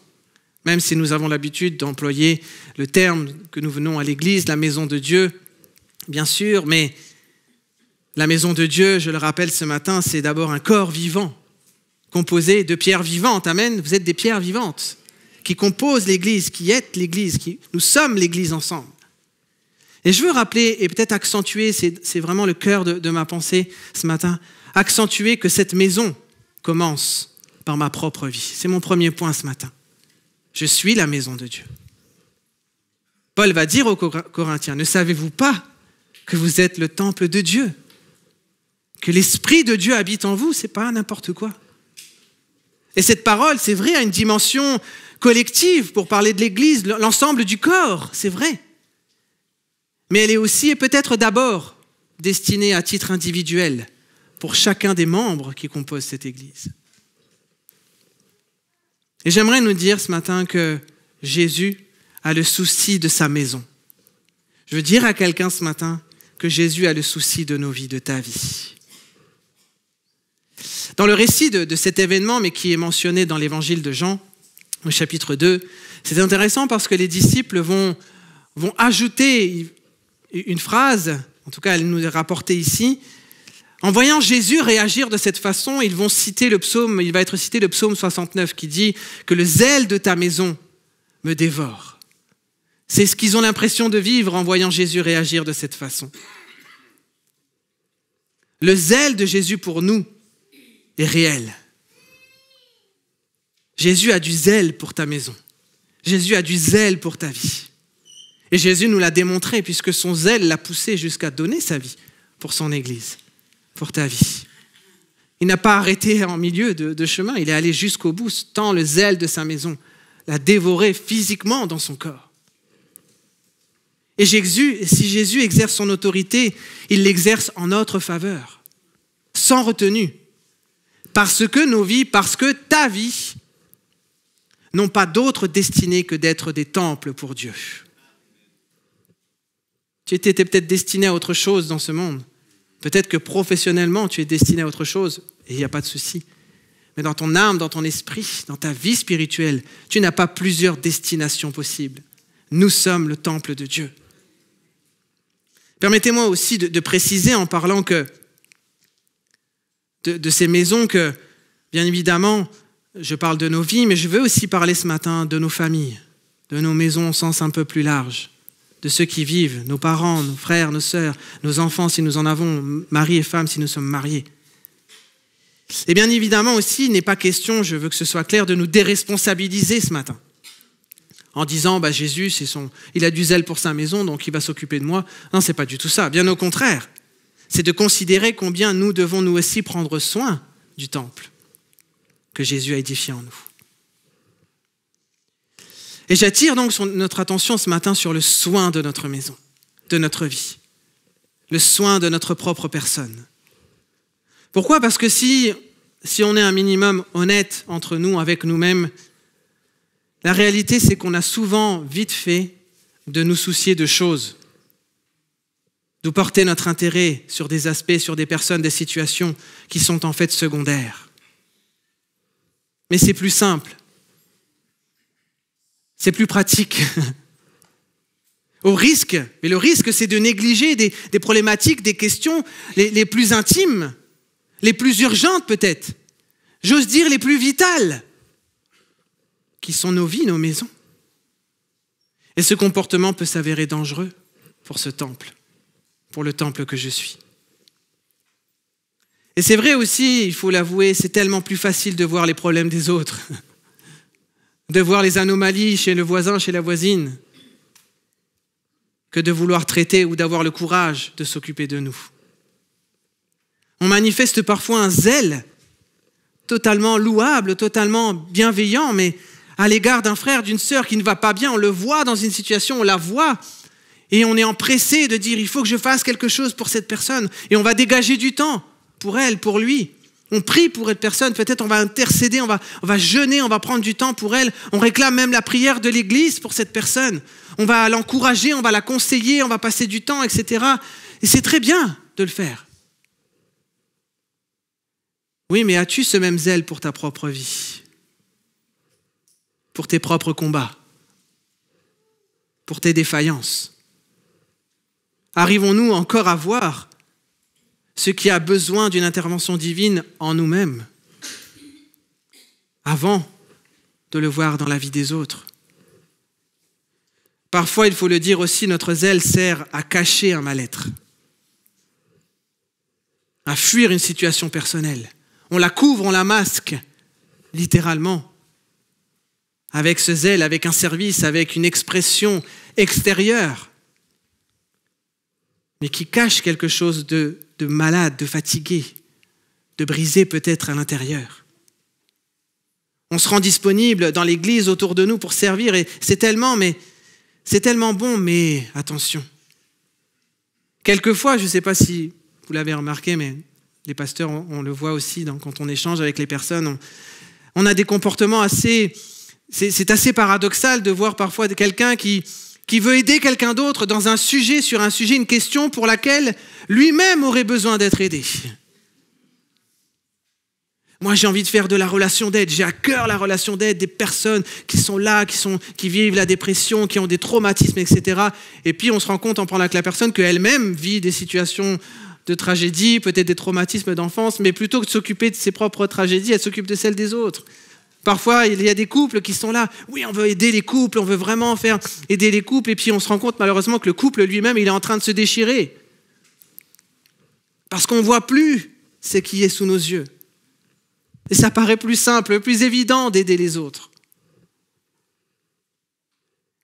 Même si nous avons l'habitude d'employer le terme que nous venons à l'église, la maison de Dieu, bien sûr, mais la maison de Dieu, je le rappelle ce matin, c'est d'abord un corps vivant, composé de pierres vivantes. Amen, vous êtes des pierres vivantes qui composent l'église, qui êtes l'église, nous sommes l'église ensemble. Et je veux rappeler et peut-être accentuer, c'est vraiment le cœur de ma pensée ce matin, accentuer que cette maison commence par ma propre vie. C'est mon premier point ce matin. Je suis la maison de Dieu. Paul va dire aux Corinthiens, ne savez-vous pas que vous êtes le temple de Dieu? Que l'Esprit de Dieu habite en vous, c'est pas n'importe quoi. Et cette parole, c'est vrai, a une dimension collective pour parler de l'Église, l'ensemble du corps, c'est vrai. Mais elle est aussi et peut-être d'abord destinée à titre individuel pour chacun des membres qui composent cette Église. Et j'aimerais nous dire ce matin que Jésus a le souci de sa maison. Je veux dire à quelqu'un ce matin que Jésus a le souci de nos vies, de ta vie. Dans le récit de cet événement, mais qui est mentionné dans l'évangile de Jean, au chapitre 2, c'est intéressant parce que les disciples vont ajouter une phrase, en tout cas elle nous est rapportée ici. En voyant Jésus réagir de cette façon, il va être cité le psaume 69 qui dit que le zèle de ta maison me dévore. C'est ce qu'ils ont l'impression de vivre en voyant Jésus réagir de cette façon. Le zèle de Jésus pour nous est réel. Jésus a du zèle pour ta maison. Jésus a du zèle pour ta vie. Et Jésus nous l'a démontré puisque son zèle l'a poussé jusqu'à donner sa vie pour son Église, pour ta vie. Il n'a pas arrêté en milieu de chemin, il est allé jusqu'au bout, tant le zèle de sa maison l'a dévoré physiquement dans son corps. Et si Jésus exerce son autorité, il l'exerce en notre faveur, sans retenue, parce que nos vies, parce que ta vie n'ont pas d'autre destinée que d'être des temples pour Dieu. Tu étais peut-être destiné à autre chose dans ce monde. Peut-être que professionnellement, tu es destiné à autre chose, et il n'y a pas de souci. Mais dans ton âme, dans ton esprit, dans ta vie spirituelle, tu n'as pas plusieurs destinations possibles. Nous sommes le temple de Dieu. Permettez-moi aussi de préciser en parlant de ces maisons que, bien évidemment, je parle de nos vies, mais je veux aussi parler ce matin de nos familles, de nos maisons au sens un peu plus large, de ceux qui vivent, nos parents, nos frères, nos sœurs, nos enfants si nous en avons, mari et femme si nous sommes mariés. Et bien évidemment aussi, il n'est pas question, je veux que ce soit clair, de nous déresponsabiliser ce matin. En disant, Jésus, il a du zèle pour sa maison, donc il va s'occuper de moi. Non, c'est pas du tout ça. Bien au contraire. C'est de considérer combien nous devons nous aussi prendre soin du temple que Jésus a édifié en nous. Et j'attire donc notre attention ce matin sur le soin de notre maison, de notre vie, le soin de notre propre personne. Pourquoi ? Parce que si on est un minimum honnête entre nous, avec nous-mêmes, la réalité c'est qu'on a souvent vite fait de nous soucier de choses, de porter notre intérêt sur des aspects, sur des personnes, des situations qui sont en fait secondaires. Mais c'est plus simple. C'est plus pratique. Au risque, mais le risque, c'est de négliger des problématiques, des questions les plus intimes, les plus urgentes peut-être, j'ose dire les plus vitales, qui sont nos vies, nos maisons. Et ce comportement peut s'avérer dangereux pour ce temple, pour le temple que je suis. Et c'est vrai aussi, il faut l'avouer, c'est tellement plus facile de voir les problèmes des autres, de voir les anomalies chez le voisin, chez la voisine, que de vouloir traiter ou d'avoir le courage de s'occuper de nous. On manifeste parfois un zèle totalement louable, totalement bienveillant, mais à l'égard d'un frère, d'une sœur qui ne va pas bien, on le voit dans une situation, on la voit, et on est empressé de dire « il faut que je fasse quelque chose pour cette personne », et on va dégager du temps pour elle, pour lui. On prie pour cette personne, peut-être on va intercéder, on va jeûner, on va prendre du temps pour elle, on réclame même la prière de l'église pour cette personne. On va l'encourager, on va la conseiller, on va passer du temps, etc. Et c'est très bien de le faire. Oui, mais as-tu ce même zèle pour ta propre vie? Pour tes propres combats? Pour tes défaillances? Arrivons-nous encore à voir ce qui a besoin d'une intervention divine en nous-mêmes avant de le voir dans la vie des autres? Parfois, il faut le dire aussi, notre zèle sert à cacher un mal-être, à fuir une situation personnelle. On la couvre, on la masque, littéralement, avec ce zèle, avec un service, avec une expression extérieure, mais qui cache quelque chose de malade, de fatigué, de brisé peut-être à l'intérieur. On se rend disponible dans l'église autour de nous pour servir et c'est tellement bon, mais attention. Quelquefois, je ne sais pas si vous l'avez remarqué, mais les pasteurs, on le voit aussi quand on échange avec les personnes, on a des comportements assez... C'est assez paradoxal de voir parfois quelqu'un qui veut aider quelqu'un d'autre dans un sujet, sur un sujet, une question pour laquelle lui-même aurait besoin d'être aidé. Moi, j'ai envie de faire de la relation d'aide. J'ai à cœur la relation d'aide des personnes qui sont là, qui vivent la dépression, qui ont des traumatismes, etc. Et puis, on se rend compte en parlant avec la personne qu'elle-même vit des situations de tragédie, peut-être des traumatismes d'enfance, mais plutôt que de s'occuper de ses propres tragédies, elle s'occupe de celles des autres. Parfois, il y a des couples qui sont là. Oui, on veut aider les couples, on veut vraiment faire aider les couples. Et puis, on se rend compte malheureusement que le couple lui-même, il est en train de se déchirer. Parce qu'on ne voit plus ce qui est sous nos yeux. Et ça paraît plus simple, plus évident d'aider les autres.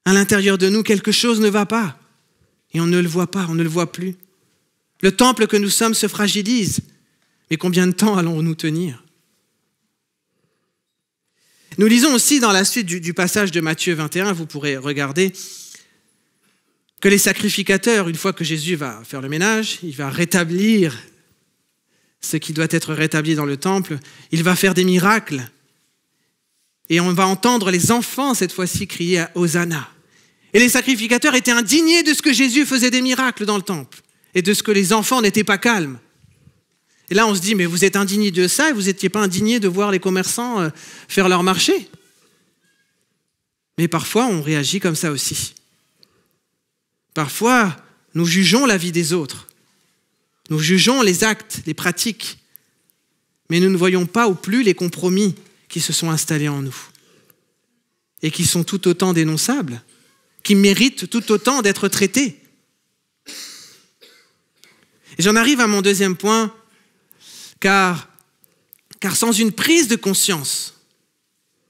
À l'intérieur de nous, quelque chose ne va pas. Et on ne le voit pas, on ne le voit plus. Le temple que nous sommes se fragilise. Mais combien de temps allons-nous tenir ? Nous lisons aussi dans la suite du passage de Matthieu 21, vous pourrez regarder, que les sacrificateurs, une fois que Jésus va faire le ménage, il va rétablir ce qui doit être rétabli dans le temple, il va faire des miracles. Et on va entendre les enfants, cette fois-ci, crier à Hosanna. Et les sacrificateurs étaient indignés de ce que Jésus faisait des miracles dans le temple et de ce que les enfants n'étaient pas calmes. Et là, on se dit, mais vous êtes indignés de ça et vous n'étiez pas indignés de voir les commerçants faire leur marché. Mais parfois, on réagit comme ça aussi. Parfois, nous jugeons la vie des autres. Nous jugeons les actes, les pratiques. Mais nous ne voyons pas ou plus les compromis qui se sont installés en nous. Et qui sont tout autant dénonçables, qui méritent tout autant d'être traités. Et j'en arrive à mon deuxième point, car sans une prise de conscience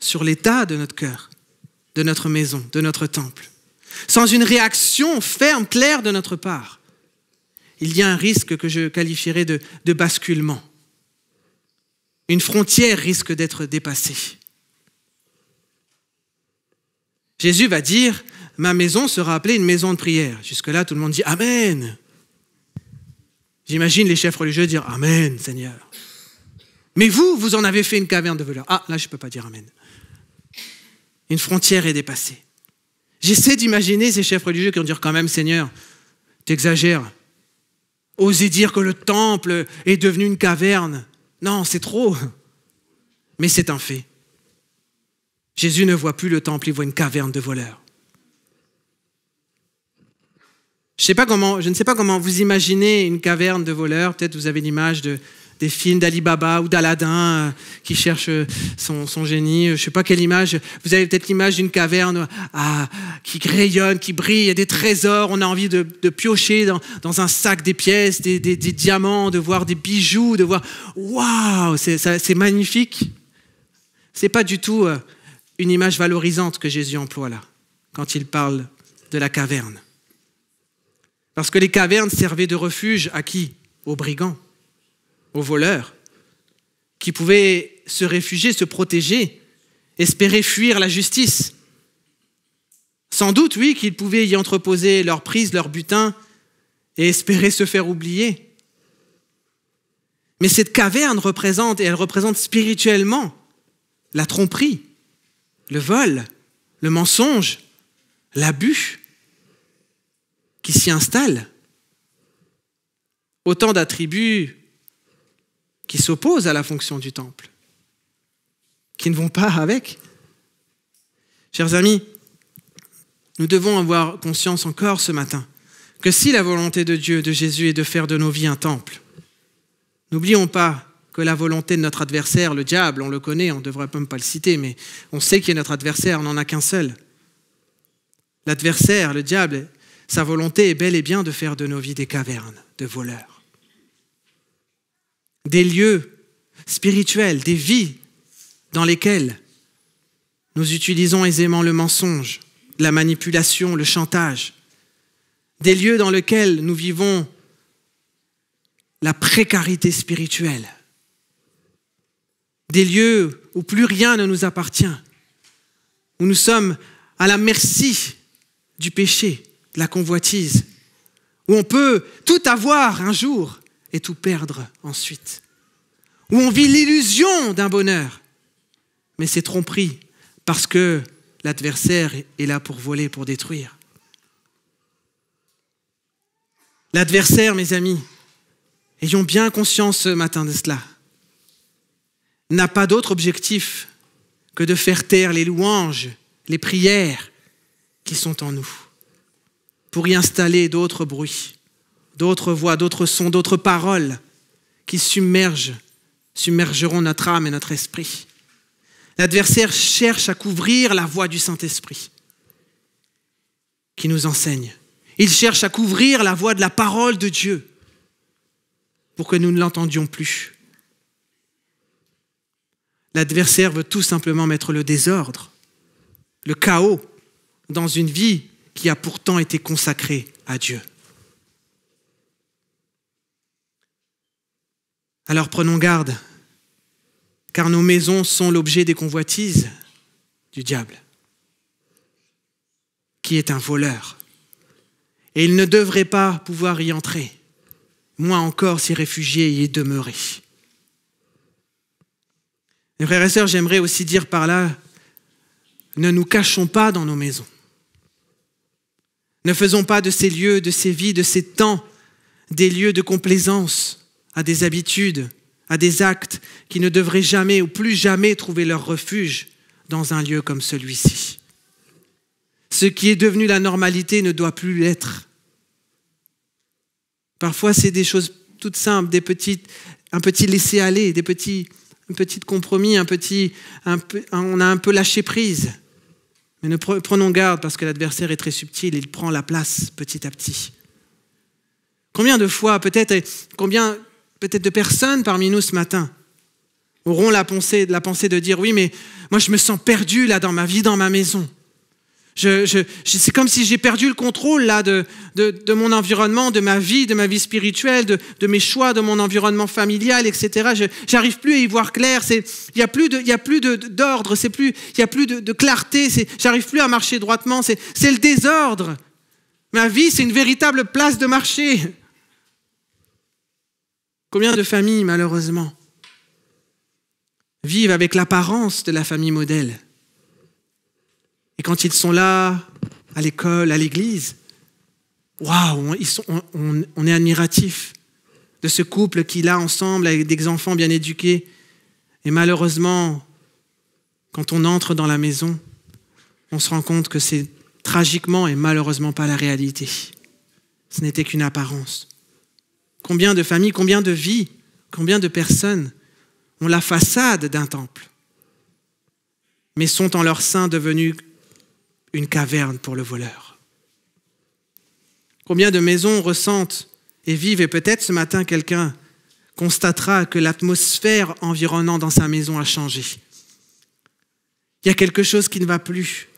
sur l'état de notre cœur, de notre maison, de notre temple, sans une réaction ferme, claire de notre part, il y a un risque que je qualifierais de basculement. Une frontière risque d'être dépassée. Jésus va dire, ma maison sera appelée une maison de prière. Jusque-là, tout le monde dit Amen. J'imagine les chefs religieux dire Amen, Seigneur. Mais vous en avez fait une caverne de voleurs. Ah, là, je ne peux pas dire Amen. Une frontière est dépassée. J'essaie d'imaginer ces chefs religieux qui vont dire quand même, Seigneur, t'exagères. Oser dire que le temple est devenu une caverne. Non, c'est trop. Mais c'est un fait. Jésus ne voit plus le temple, il voit une caverne de voleurs. Je ne sais pas comment vous imaginez une caverne de voleurs. Peut-être vous avez l'image des films d'Ali Baba ou d'Aladin qui cherche son génie. Je ne sais pas quelle image. Vous avez peut-être l'image d'une caverne qui rayonne, qui brille, il y a des trésors. On a envie de piocher dans un sac des pièces, des diamants, de voir des bijoux, de voir « Waouh, c'est magnifique !» Ce n'est pas du tout une image valorisante que Jésus emploie là, quand il parle de la caverne. Parce que les cavernes servaient de refuge à qui? Aux brigands, aux voleurs, qui pouvaient se réfugier, se protéger, espérer fuir la justice. Sans doute, oui, qu'ils pouvaient y entreposer leur prise, leur butin, et espérer se faire oublier. Mais cette caverne représente, et elle représente spirituellement, la tromperie, le vol, le mensonge, l'abus qui s'y installent. Autant d'attributs qui s'opposent à la fonction du temple, qui ne vont pas avec. Chers amis, nous devons avoir conscience encore ce matin que si la volonté de Dieu, de Jésus, est de faire de nos vies un temple, n'oublions pas que la volonté de notre adversaire, le diable, on le connaît, on ne devrait même pas le citer, mais on sait qui est notre adversaire, on n'en a qu'un seul. L'adversaire, le diable, sa volonté est bel et bien de faire de nos vies des cavernes de voleurs. Des lieux spirituels, des vies dans lesquelles nous utilisons aisément le mensonge, la manipulation, le chantage. Des lieux dans lesquels nous vivons la précarité spirituelle. Des lieux où plus rien ne nous appartient, où nous sommes à la merci du péché, de la convoitise, où on peut tout avoir un jour et tout perdre ensuite, où on vit l'illusion d'un bonheur, mais c'est tromperie parce que l'adversaire est là pour voler, pour détruire. L'adversaire, mes amis, ayons bien conscience ce matin de cela, n'a pas d'autre objectif que de faire taire les louanges, les prières qui sont en nous, pour y installer d'autres bruits, d'autres voix, d'autres sons, d'autres paroles qui submergeront notre âme et notre esprit. L'adversaire cherche à couvrir la voix du Saint-Esprit qui nous enseigne. Il cherche à couvrir la voix de la parole de Dieu pour que nous ne l'entendions plus. L'adversaire veut tout simplement mettre le désordre, le chaos dans une vie qui a pourtant été consacrée à Dieu. Alors prenons garde, car nos maisons sont l'objet des convoitises du diable, qui est un voleur. Et il ne devrait pas pouvoir y entrer, moins encore s'y réfugier et y demeurer. Mes frères et sœurs, j'aimerais aussi dire par là, ne nous cachons pas dans nos maisons. Ne faisons pas de ces lieux, de ces vies, de ces temps, des lieux de complaisance à des habitudes, à des actes qui ne devraient jamais ou plus jamais trouver leur refuge dans un lieu comme celui-ci. Ce qui est devenu la normalité ne doit plus l'être. Parfois, c'est des choses toutes simples, un petit laisser-aller, un petit compromis, on a un peu lâché prise. Mais prenons garde parce que l'adversaire est très subtil, il prend la place petit à petit. Combien de fois, peut-être de personnes parmi nous ce matin auront la pensée de dire « Oui, mais moi je me sens perdu là dans ma vie, dans ma maison. C'est comme si j'ai perdu le contrôle là de mon environnement, de ma vie spirituelle, de mes choix, de mon environnement familial, etc. J'arrive plus à y voir clair. Il y a plus d'ordre, il y a plus de clarté. J'arrive plus à marcher droitement. C'est le désordre. Ma vie, c'est une véritable place de marché. Combien de familles, malheureusement, vivent avec l'apparence de la famille modèle? Et quand ils sont là, à l'école, à l'église, waouh, on est admiratif de ce couple qui est là ensemble avec des enfants bien éduqués. Et malheureusement, quand on entre dans la maison, on se rend compte que c'est tragiquement et malheureusement pas la réalité. ce n'était qu'une apparence. Combien de familles, combien de vies, combien de personnes ont la façade d'un temple, mais sont en leur sein devenus une caverne pour le voleur. Combien de maisons ressentent et vivent, et peut-être ce matin quelqu'un constatera que l'atmosphère environnante dans sa maison a changé. Il y a quelque chose qui ne va plus,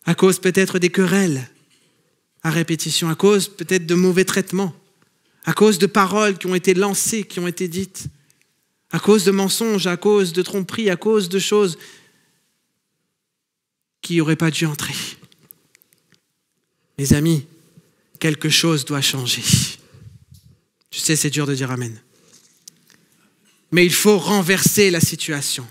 à cause peut-être des querelles à répétition, à cause peut-être de mauvais traitements, à cause de paroles qui ont été lancées, qui ont été dites, à cause de mensonges, à cause de tromperies, à cause de choses qui n'auraient pas dû entrer. Mes amis, quelque chose doit changer. Je sais, c'est dur de dire amen. Mais il faut renverser la situation.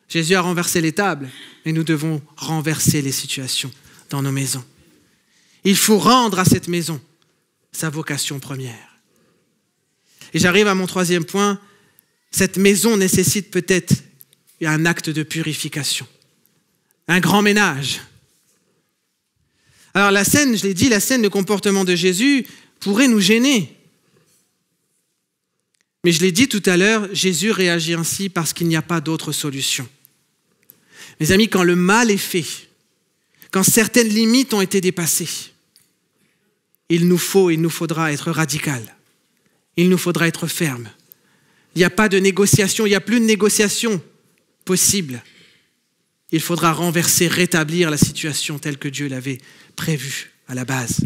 Jésus a renversé les tables, mais nous devons renverser les situations dans nos maisons. Il faut rendre à cette maison sa vocation première. Et j'arrive à mon troisième point. Cette maison nécessite peut-être un acte de purification, un grand ménage. Alors la scène, je l'ai dit, la scène de comportement de Jésus pourrait nous gêner. Mais je l'ai dit tout à l'heure, Jésus réagit ainsi parce qu'il n'y a pas d'autre solution. Mes amis, quand le mal est fait, quand certaines limites ont été dépassées, il nous faudra être radical. Il nous faudra être ferme. Il n'y a pas de négociation, il n'y a plus de négociation possible. Il faudra renverser, rétablir la situation telle que Dieu l'avait prévue à la base.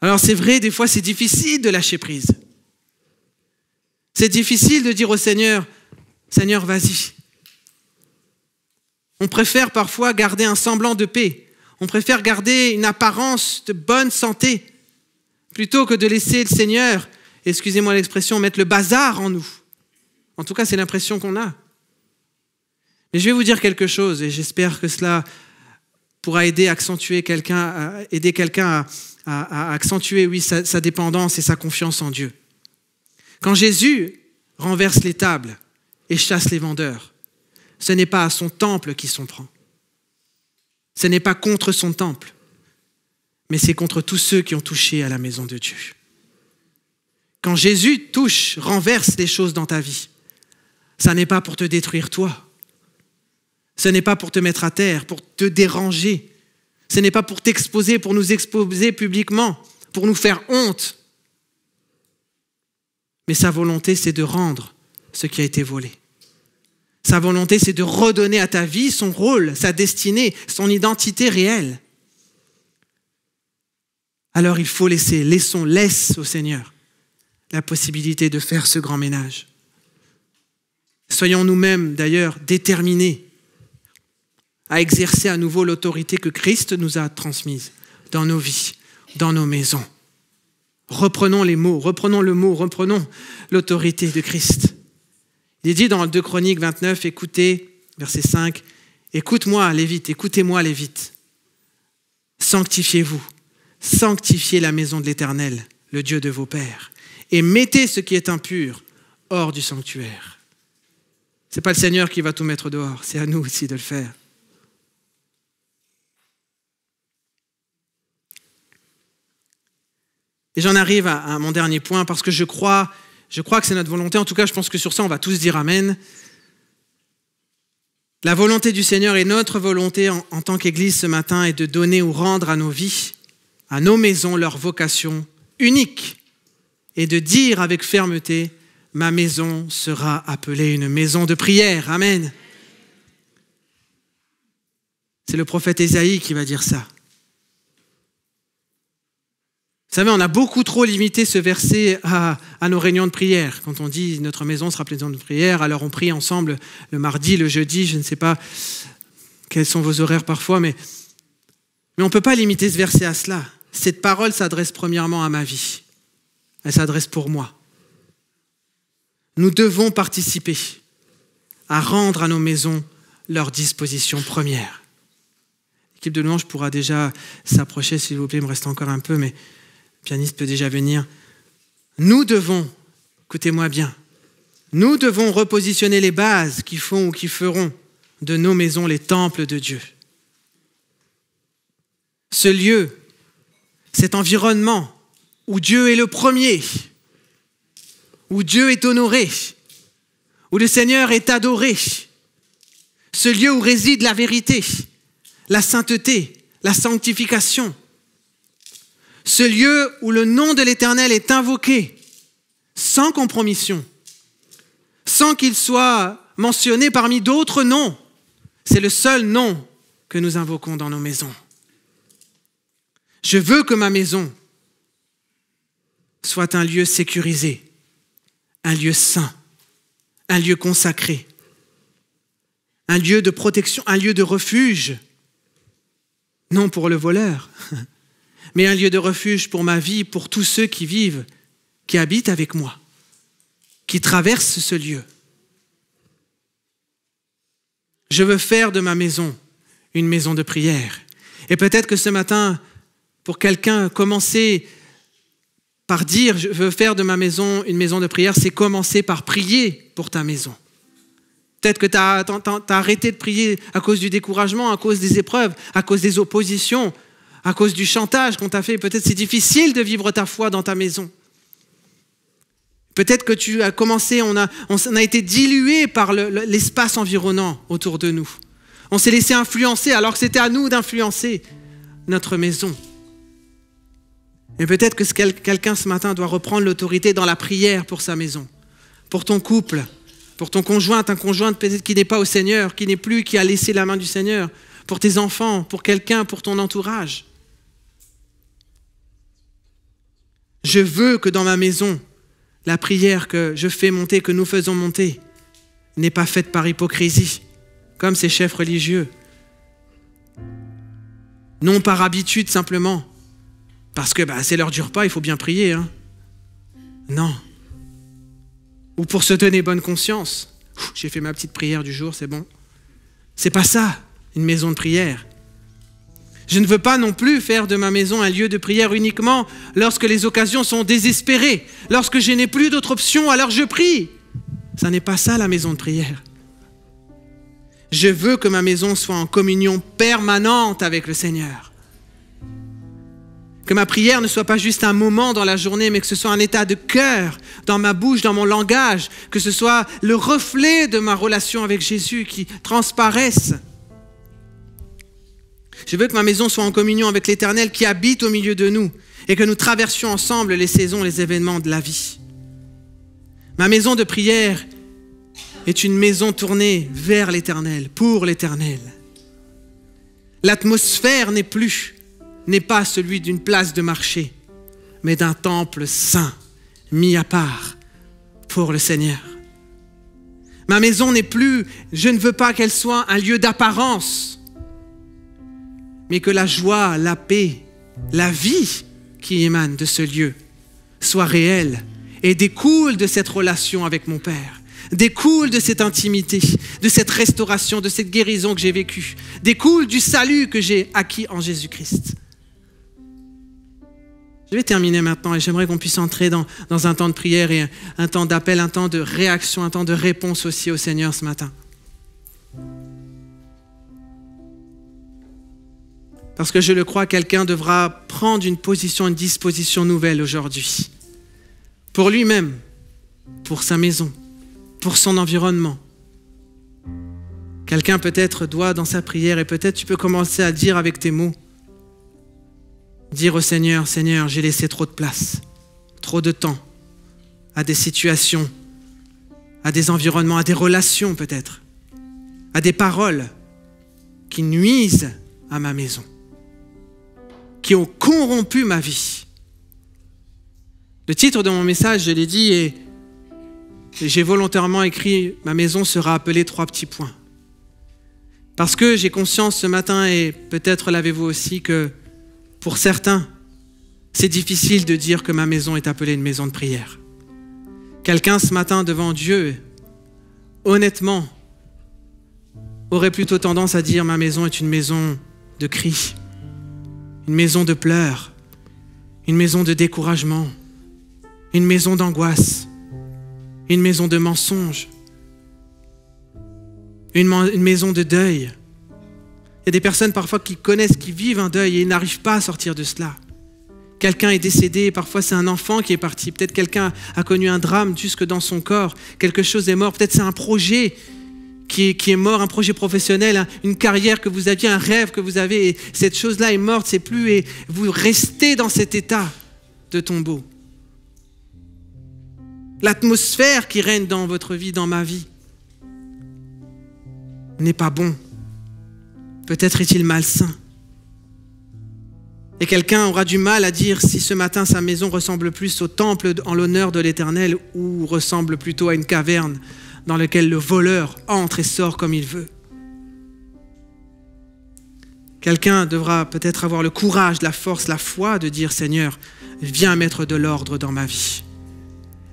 Alors c'est vrai, des fois c'est difficile de lâcher prise. C'est difficile de dire au Seigneur, Seigneur, vas-y. On préfère parfois garder un semblant de paix. On préfère garder une apparence de bonne santé plutôt que de laisser le Seigneur, excusez-moi l'expression, mettre le bazar en nous. En tout cas, c'est l'impression qu'on a. Mais je vais vous dire quelque chose et j'espère que cela pourra aider quelqu'un à accentuer sa dépendance et sa confiance en Dieu. Quand Jésus renverse les tables et chasse les vendeurs, ce n'est pas à son temple qu'il s'en prend. Ce n'est pas contre son temple, mais c'est contre tous ceux qui ont touché à la maison de Dieu. Quand Jésus renverse les choses dans ta vie, ça n'est pas pour te détruire toi. Ce n'est pas pour te mettre à terre, pour te déranger. Ce n'est pas pour t'exposer, pour nous exposer publiquement, pour nous faire honte. Mais sa volonté, c'est de rendre ce qui a été volé. Sa volonté, c'est de redonner à ta vie son rôle, sa destinée, son identité réelle. Alors il faut laisse au Seigneur la possibilité de faire ce grand ménage. Soyons nous-mêmes d'ailleurs déterminés à exercer à nouveau l'autorité que Christ nous a transmise dans nos vies, dans nos maisons. Reprenons le mot, reprenons l'autorité de Christ. Il est dit dans 2 Chroniques 29, écoutez, verset 5, écoutez-moi Lévites, sanctifiez-vous, sanctifiez la maison de l'Éternel, le Dieu de vos pères, et mettez ce qui est impur hors du sanctuaire. Ce n'est pas le Seigneur qui va tout mettre dehors, c'est à nous aussi de le faire. Et j'en arrive à mon dernier point parce que je crois que c'est notre volonté. En tout cas, je pense que sur ça, on va tous dire amen. La volonté du Seigneur et notre volonté en tant qu'Église ce matin est de donner ou rendre à nos vies, à nos maisons, leur vocation unique et de dire avec fermeté, ma maison sera appelée une maison de prière. Amen. C'est le prophète Ésaïe qui va dire ça. Vous savez, on a beaucoup trop limité ce verset à nos réunions de prière. Quand on dit « notre maison sera pleine de prière », alors on prie ensemble le mardi, le jeudi, je ne sais pas quels sont vos horaires parfois, mais on ne peut pas limiter ce verset à cela. Cette parole s'adresse premièrement à ma vie. Elle s'adresse pour moi. Nous devons participer à rendre à nos maisons leur disposition première. L'équipe de louange pourra déjà s'approcher, s'il vous plaît, il me reste encore un peu, mais le pianiste peut déjà venir. Nous devons, écoutez-moi bien, nous devons repositionner les bases qui font ou qui feront de nos maisons les temples de Dieu. Ce lieu cet environnement où Dieu est le premier, où Dieu est honoré, où le Seigneur est adoré, ce lieu où réside la vérité, la sainteté, la sanctification, ce lieu où le nom de l'Éternel est invoqué sans compromission, sans qu'il soit mentionné parmi d'autres noms. C'est le seul nom que nous invoquons dans nos maisons. Je veux que ma maison soit un lieu sécurisé, un lieu saint, un lieu consacré, un lieu de protection, un lieu de refuge, non pour le voleur, mais un lieu de refuge pour ma vie, pour tous ceux qui vivent, qui habitent avec moi, qui traversent ce lieu. Je veux faire de ma maison une maison de prière. Et peut-être que ce matin, pour quelqu'un, commencer par dire « je veux faire de ma maison une maison de prière », c'est commencer par prier pour ta maison. Peut-être que tu as arrêté de prier à cause du découragement, à cause des épreuves, à cause des oppositions, à cause du chantage qu'on t'a fait. Peut-être c'est difficile de vivre ta foi dans ta maison. Peut-être que tu as commencé, on a été dilué par l'espace environnant autour de nous. On s'est laissé influencer alors que c'était à nous d'influencer notre maison. Et peut-être que quelqu'un ce matin doit reprendre l'autorité dans la prière pour sa maison, pour ton couple, pour ton conjoint, un conjoint peut-être qui n'est pas au Seigneur, qui n'est plus, qui a laissé la main du Seigneur, pour tes enfants, pour quelqu'un, pour ton entourage. Je veux que dans ma maison, la prière que je fais monter, que nous faisons monter, n'est pas faite par hypocrisie, comme ces chefs religieux. Non par habitude simplement, parce que c'est l'heure du repas, il faut bien prier. Hein. Non. Ou pour se donner bonne conscience. J'ai fait ma petite prière du jour, c'est bon. C'est pas ça, une maison de prière. Je ne veux pas non plus faire de ma maison un lieu de prière uniquement lorsque les occasions sont désespérées. Lorsque je n'ai plus d'autre option, alors je prie. Ça n'est pas ça la maison de prière. Je veux que ma maison soit en communion permanente avec le Seigneur. Que ma prière ne soit pas juste un moment dans la journée, mais que ce soit un état de cœur, dans ma bouche, dans mon langage, que ce soit le reflet de ma relation avec Jésus qui transparaisse. Je veux que ma maison soit en communion avec l'Éternel qui habite au milieu de nous et que nous traversions ensemble les saisons, les événements de la vie. Ma maison de prière est une maison tournée vers l'Éternel, pour l'Éternel. L'atmosphère n'est pas celui d'une place de marché, mais d'un temple saint, mis à part pour le Seigneur. Ma maison je ne veux pas qu'elle soit un lieu d'apparence, mais que la joie, la paix, la vie qui émane de ce lieu soit réelle et découle de cette relation avec mon Père, découle de cette intimité, de cette restauration, de cette guérison que j'ai vécue, découle du salut que j'ai acquis en Jésus-Christ. Je vais terminer maintenant et j'aimerais qu'on puisse entrer dans un temps de prière et un temps d'appel, un temps de réaction, un temps de réponse aussi au Seigneur ce matin. Parce que je le crois, quelqu'un devra prendre une position, une disposition nouvelle aujourd'hui. Pour lui-même, pour sa maison, pour son environnement. Quelqu'un peut-être doit dans sa prière et peut-être tu peux commencer à dire avec tes mots, dire au Seigneur, Seigneur, j'ai laissé trop de place, trop de temps à des situations, à des environnements, à des relations peut-être, à des paroles qui nuisent à ma maison, qui ont corrompu ma vie. Le titre de mon message, je l'ai dit, et j'ai volontairement écrit « Ma maison sera appelée 3 petits points ». Parce que j'ai conscience ce matin, et peut-être l'avez-vous aussi, que pour certains, c'est difficile de dire que ma maison est appelée une maison de prière. Quelqu'un ce matin devant Dieu, honnêtement, aurait plutôt tendance à dire « Ma maison est une maison de cris, une maison de pleurs, une maison de découragement, une maison d'angoisse, une maison de mensonges, une maison de deuil. » Il y a des personnes parfois qui connaissent, qui vivent un deuil et ils n'arrivent pas à sortir de cela. quelqu'un est décédé, parfois c'est un enfant qui est parti, peut-être quelqu'un a connu un drame jusque dans son corps, quelque chose est mort, peut-être c'est un projet qui est mort, un projet professionnel, une carrière que vous aviez, un rêve que vous avez, et cette chose-là est morte, c'est plus, et vous restez dans cet état de tombeau. L'atmosphère qui règne dans votre vie, dans ma vie, n'est pas bon. Peut-être est-il malsain. Et quelqu'un aura du mal à dire si ce matin sa maison ressemble plus au temple en l'honneur de l'Éternel ou ressemble plutôt à une caverne dans laquelle le voleur entre et sort comme il veut. Quelqu'un devra peut-être avoir le courage, la force, la foi de dire « Seigneur, viens mettre de l'ordre dans ma vie.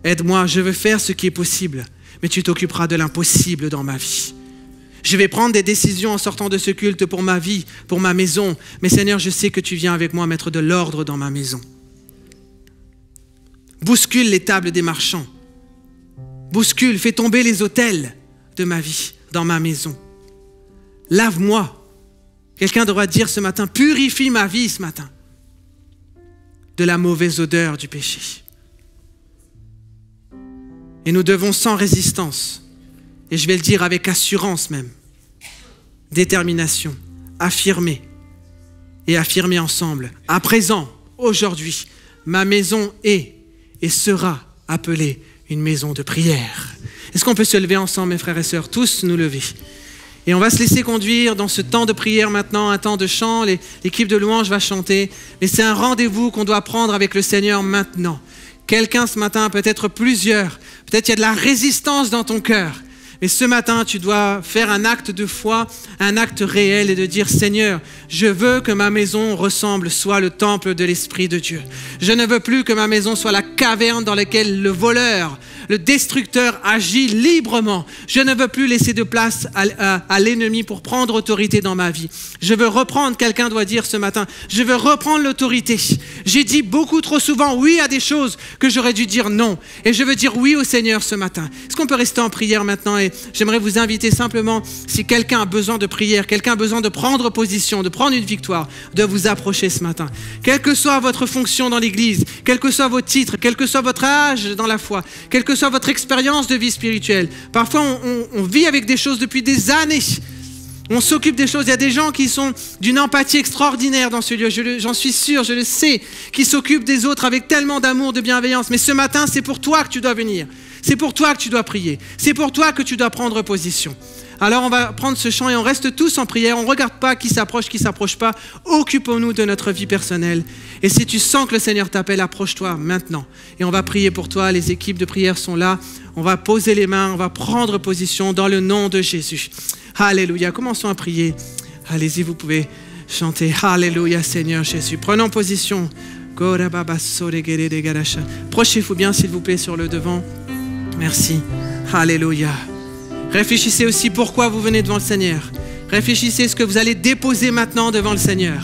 Aide-moi, je veux faire ce qui est possible, mais tu t'occuperas de l'impossible dans ma vie. Je vais prendre des décisions en sortant de ce culte pour ma vie, pour ma maison. Mais Seigneur, je sais que tu viens avec moi mettre de l'ordre dans ma maison. » Bouscule les tables des marchands. Bouscule, fais tomber les autels de ma vie, dans ma maison. Lave-moi. Quelqu'un devra dire ce matin, purifie ma vie ce matin de la mauvaise odeur du péché. Et nous devons sans résistance, et je vais le dire avec assurance même, détermination, affirmer et affirmer ensemble. À présent, aujourd'hui, ma maison est et sera appelée une maison de prière. Est-ce qu'on peut se lever ensemble, mes frères et sœurs, tous nous lever? Et on va se laisser conduire dans ce temps de prière maintenant, un temps de chant. L'équipe de louange va chanter. Mais c'est un rendez-vous qu'on doit prendre avec le Seigneur maintenant. Quelqu'un ce matin, peut-être plusieurs, peut-être il y a de la résistance dans ton cœur. Mais ce matin, tu dois faire un acte de foi, un acte réel et de dire « Seigneur, je veux que ma maison ressemble, soit le temple de l'Esprit de Dieu. Je ne veux plus que ma maison soit la caverne dans laquelle le voleur, le destructeur agit librement. Je ne veux plus laisser de place à l'ennemi pour prendre autorité dans ma vie. Je veux reprendre, quelqu'un doit dire ce matin, je veux reprendre l'autorité. J'ai dit beaucoup trop souvent oui à des choses que j'aurais dû dire non. Et je veux dire oui au Seigneur ce matin. Est-ce qu'on peut rester en prière maintenant? Et j'aimerais vous inviter simplement, si quelqu'un a besoin de prière, quelqu'un a besoin de prendre position, de prendre une victoire, de vous approcher ce matin. Quelle que soit votre fonction dans l'église, quel que soit vos titres, quel que soit votre âge dans la foi, quelle que soit votre expérience de vie spirituelle. Parfois, on vit avec des choses depuis des années. On s'occupe des choses. Il y a des gens qui sont d'une empathie extraordinaire dans ce lieu. J'en suis sûr, je le sais, qui s'occupent des autres avec tellement d'amour, de bienveillance. Mais ce matin, c'est pour toi que tu dois venir. C'est pour toi que tu dois prier. C'est pour toi que tu dois prendre position. Alors on va prendre ce chant et on reste tous en prière. On ne regarde pas qui s'approche pas. Occupons-nous de notre vie personnelle. Et si tu sens que le Seigneur t'appelle, approche-toi maintenant. Et on va prier pour toi. Les équipes de prière sont là. On va poser les mains, on va prendre position dans le nom de Jésus. Alléluia. Commençons à prier. Allez-y, vous pouvez chanter. Alléluia, Seigneur Jésus. Prenons position. Prochez-vous bien, s'il vous plaît, sur le devant. Merci. Alléluia. Réfléchissez aussi pourquoi vous venez devant le Seigneur. Réfléchissez à ce que vous allez déposer maintenant devant le Seigneur.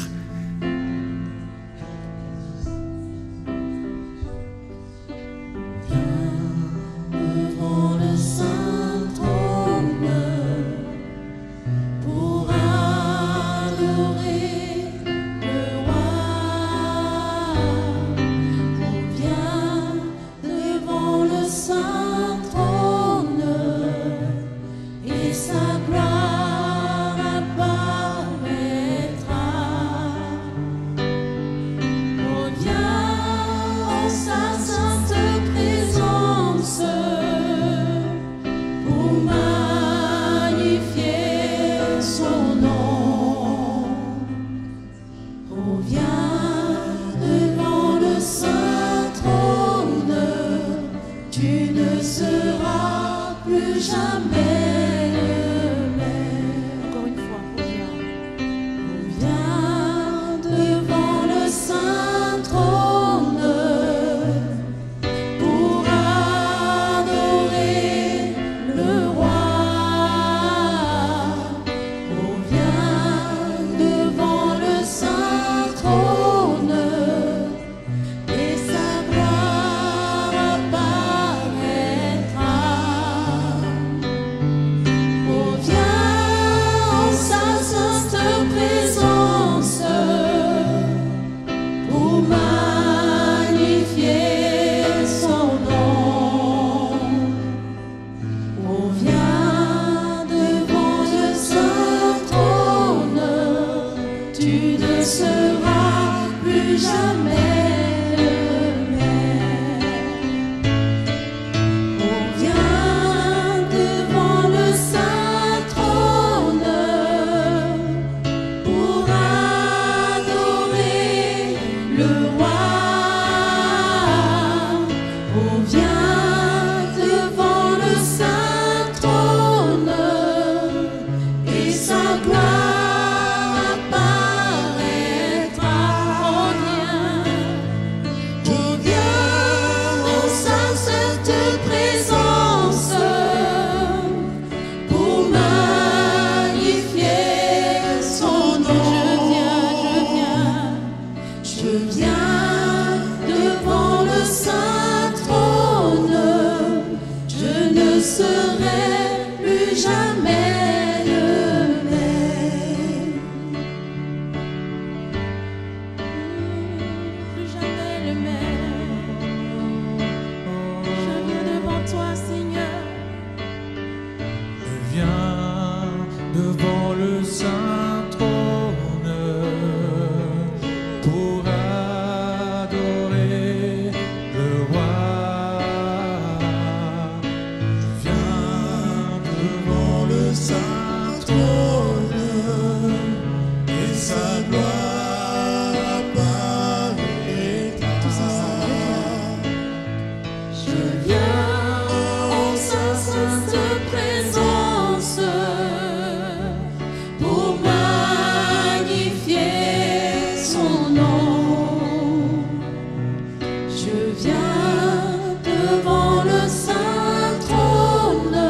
Je viens devant le saint trône,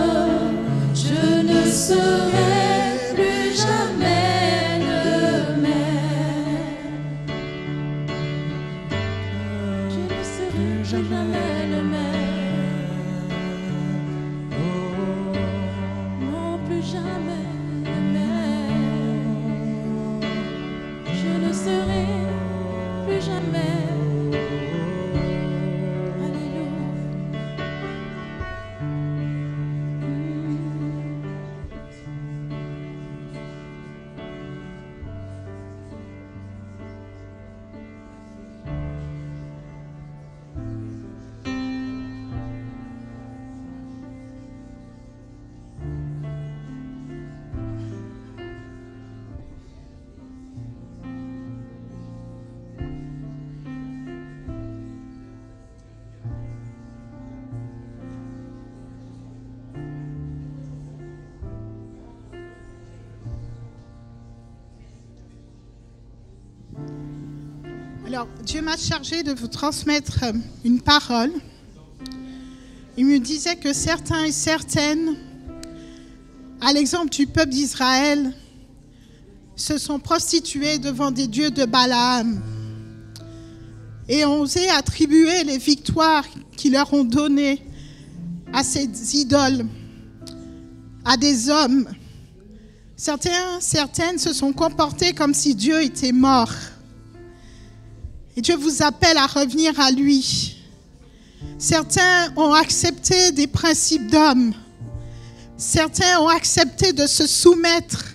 je ne serai plus jamais le même. Je ne serai plus jamais le même. Non, plus jamais le même. Je ne serai plus jamais.
Alors, Dieu m'a chargé de vous transmettre une parole. Il me disait que certains et certaines, à l'exemple du peuple d'Israël, se sont prostitués devant des dieux de Balaam et ont osé attribuer les victoires qu'ils leur ont données à ces idoles, à des hommes. Certaines se sont comportés comme si Dieu était mort. Et Dieu vous appelle à revenir à lui. Certains ont accepté des principes d'hommes. Certains ont accepté de se soumettre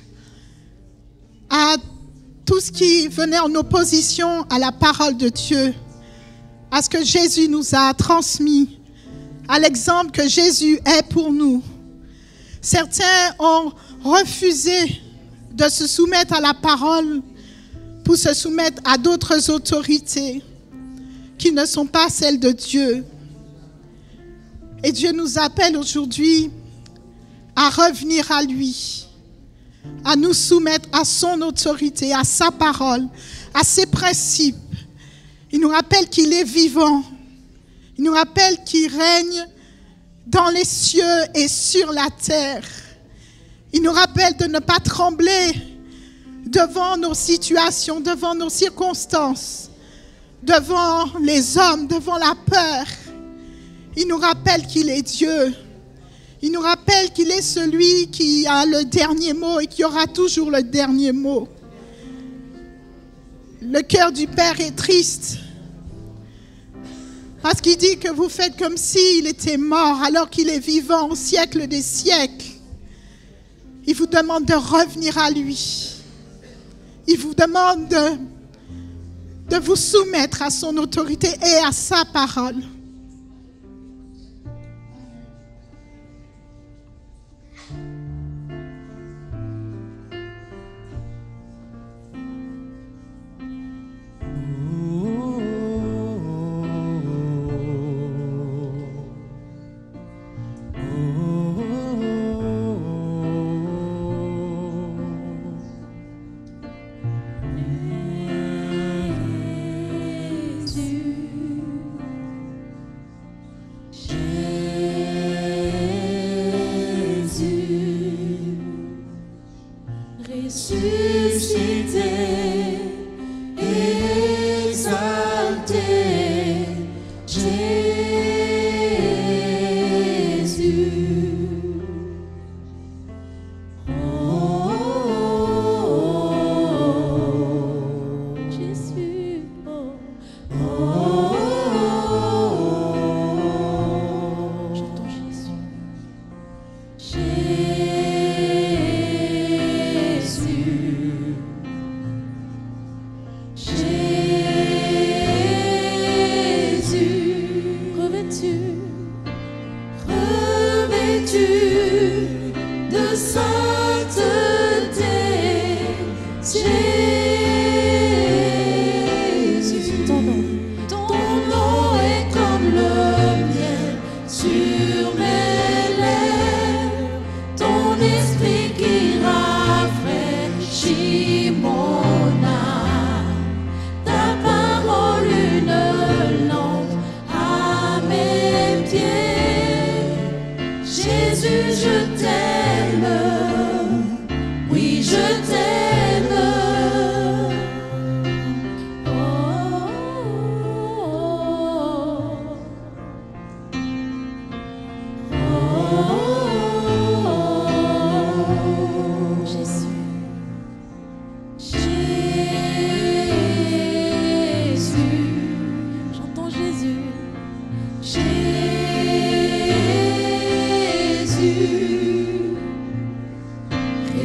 à tout ce qui venait en opposition à la parole de Dieu, à ce que Jésus nous a transmis, à l'exemple que Jésus est pour nous. Certains ont refusé de se soumettre à la parole pour se soumettre à d'autres autorités qui ne sont pas celles de Dieu. Et Dieu nous appelle aujourd'hui à revenir à lui, à nous soumettre à son autorité, à sa parole, à ses principes. Il nous rappelle qu'il est vivant. Il nous rappelle qu'il règne dans les cieux et sur la terre. Il nous rappelle de ne pas trembler devant nos situations, devant nos circonstances, devant les hommes, devant la peur. Il nous rappelle qu'il est Dieu. Il nous rappelle qu'il est celui qui a le dernier mot et qui aura toujours le dernier mot. Le cœur du Père est triste parce qu'il dit que vous faites comme s'il était mort alors qu'il est vivant au siècle des siècles. Il vous demande de revenir à lui. Il vous demande de vous soumettre à son autorité et à sa parole.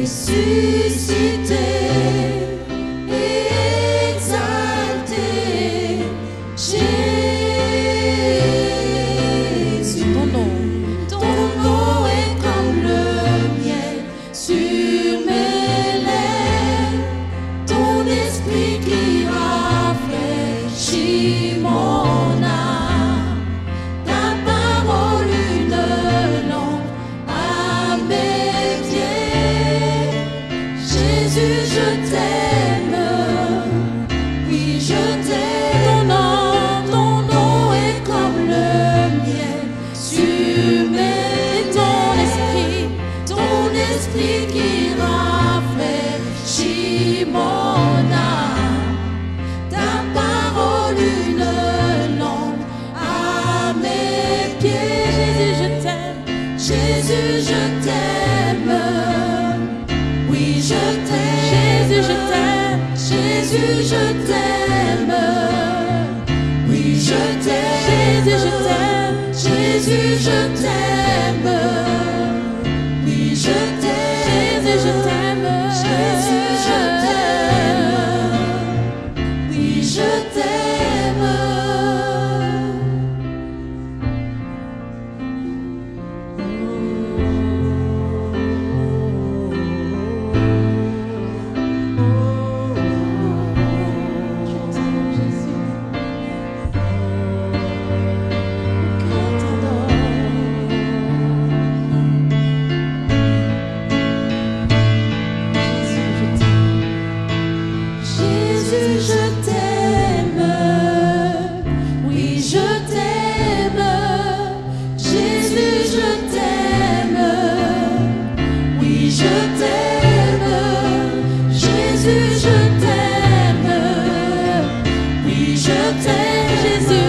ressuscité et exalté, Jésus, ton nom est comme le miel sur mes lèvres, ton esprit qui rafraîchit mon âme, ta parole une lampe à mes pieds. Jésus, je t'aime, oui je t'aime. Ton nom est comme le miel sur mes lèvres, ton esprit qui rafraîchit mon âme, ta parole une lampe à mes pieds. Jésus, je t'aime. Jésus, je t'aime. Oui, je t'aime. Jésus, je t'aime. Jésus, je t'aime. Oui, je t'aime. Jésus, je t'aime. Jésus, je t'aime. Oui, je t'aime. Jésus, je t'aime. Jésus, je t'aime. Oui, je t'aime. Jésus, je t'aime. Oui, je t'aime. Jésus, je t'aime. Oui, je t'aime. Jésus, je t'aime. Oui, je t'aime. Jésus,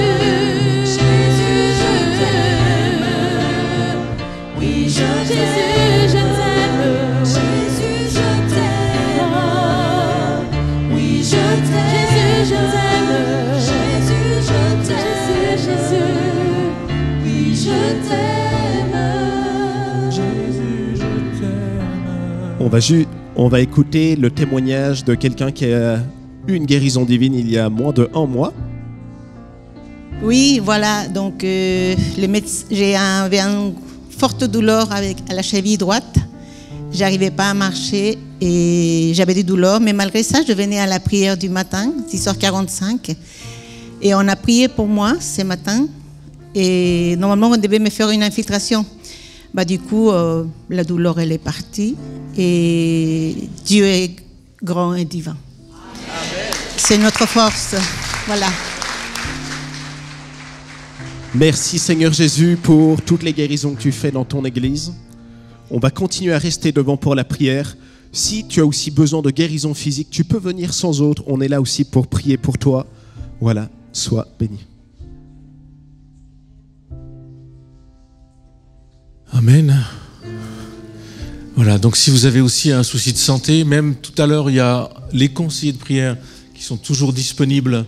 Jésus, je t'aime. Oui, je t'aime. Jésus, je t'aime. Jésus, je t'aime. Oui, je t'aime. Jésus, je t'aime. Jésus, je t'aime. Jésus, oui, je t'aime.
Jésus, je t'aime.
On va écouter le témoignage de quelqu'un qui a eu une guérison divine il y a moins de 1 mois.
Oui, voilà. Donc, j'avais une forte douleur à la cheville droite. J'arrivais pas à marcher et j'avais des douleurs. Mais malgré ça, je venais à la prière du matin, 6h45. Et on a prié pour moi ce matin. Et normalement, on devait me faire une infiltration. Du coup, la douleur, elle est partie. Et Dieu est grand et divin. C'est notre force. Voilà.
Merci Seigneur Jésus pour toutes les guérisons que tu fais dans ton Église. On va continuer à rester devant pour la prière. Si tu as aussi besoin de guérison physique, tu peux venir sans autre. On est là aussi pour prier pour toi. Voilà, sois béni.
Amen. Voilà, donc si vous avez aussi un souci de santé, même tout à l'heure, il y a les conseillers de prière qui sont toujours disponibles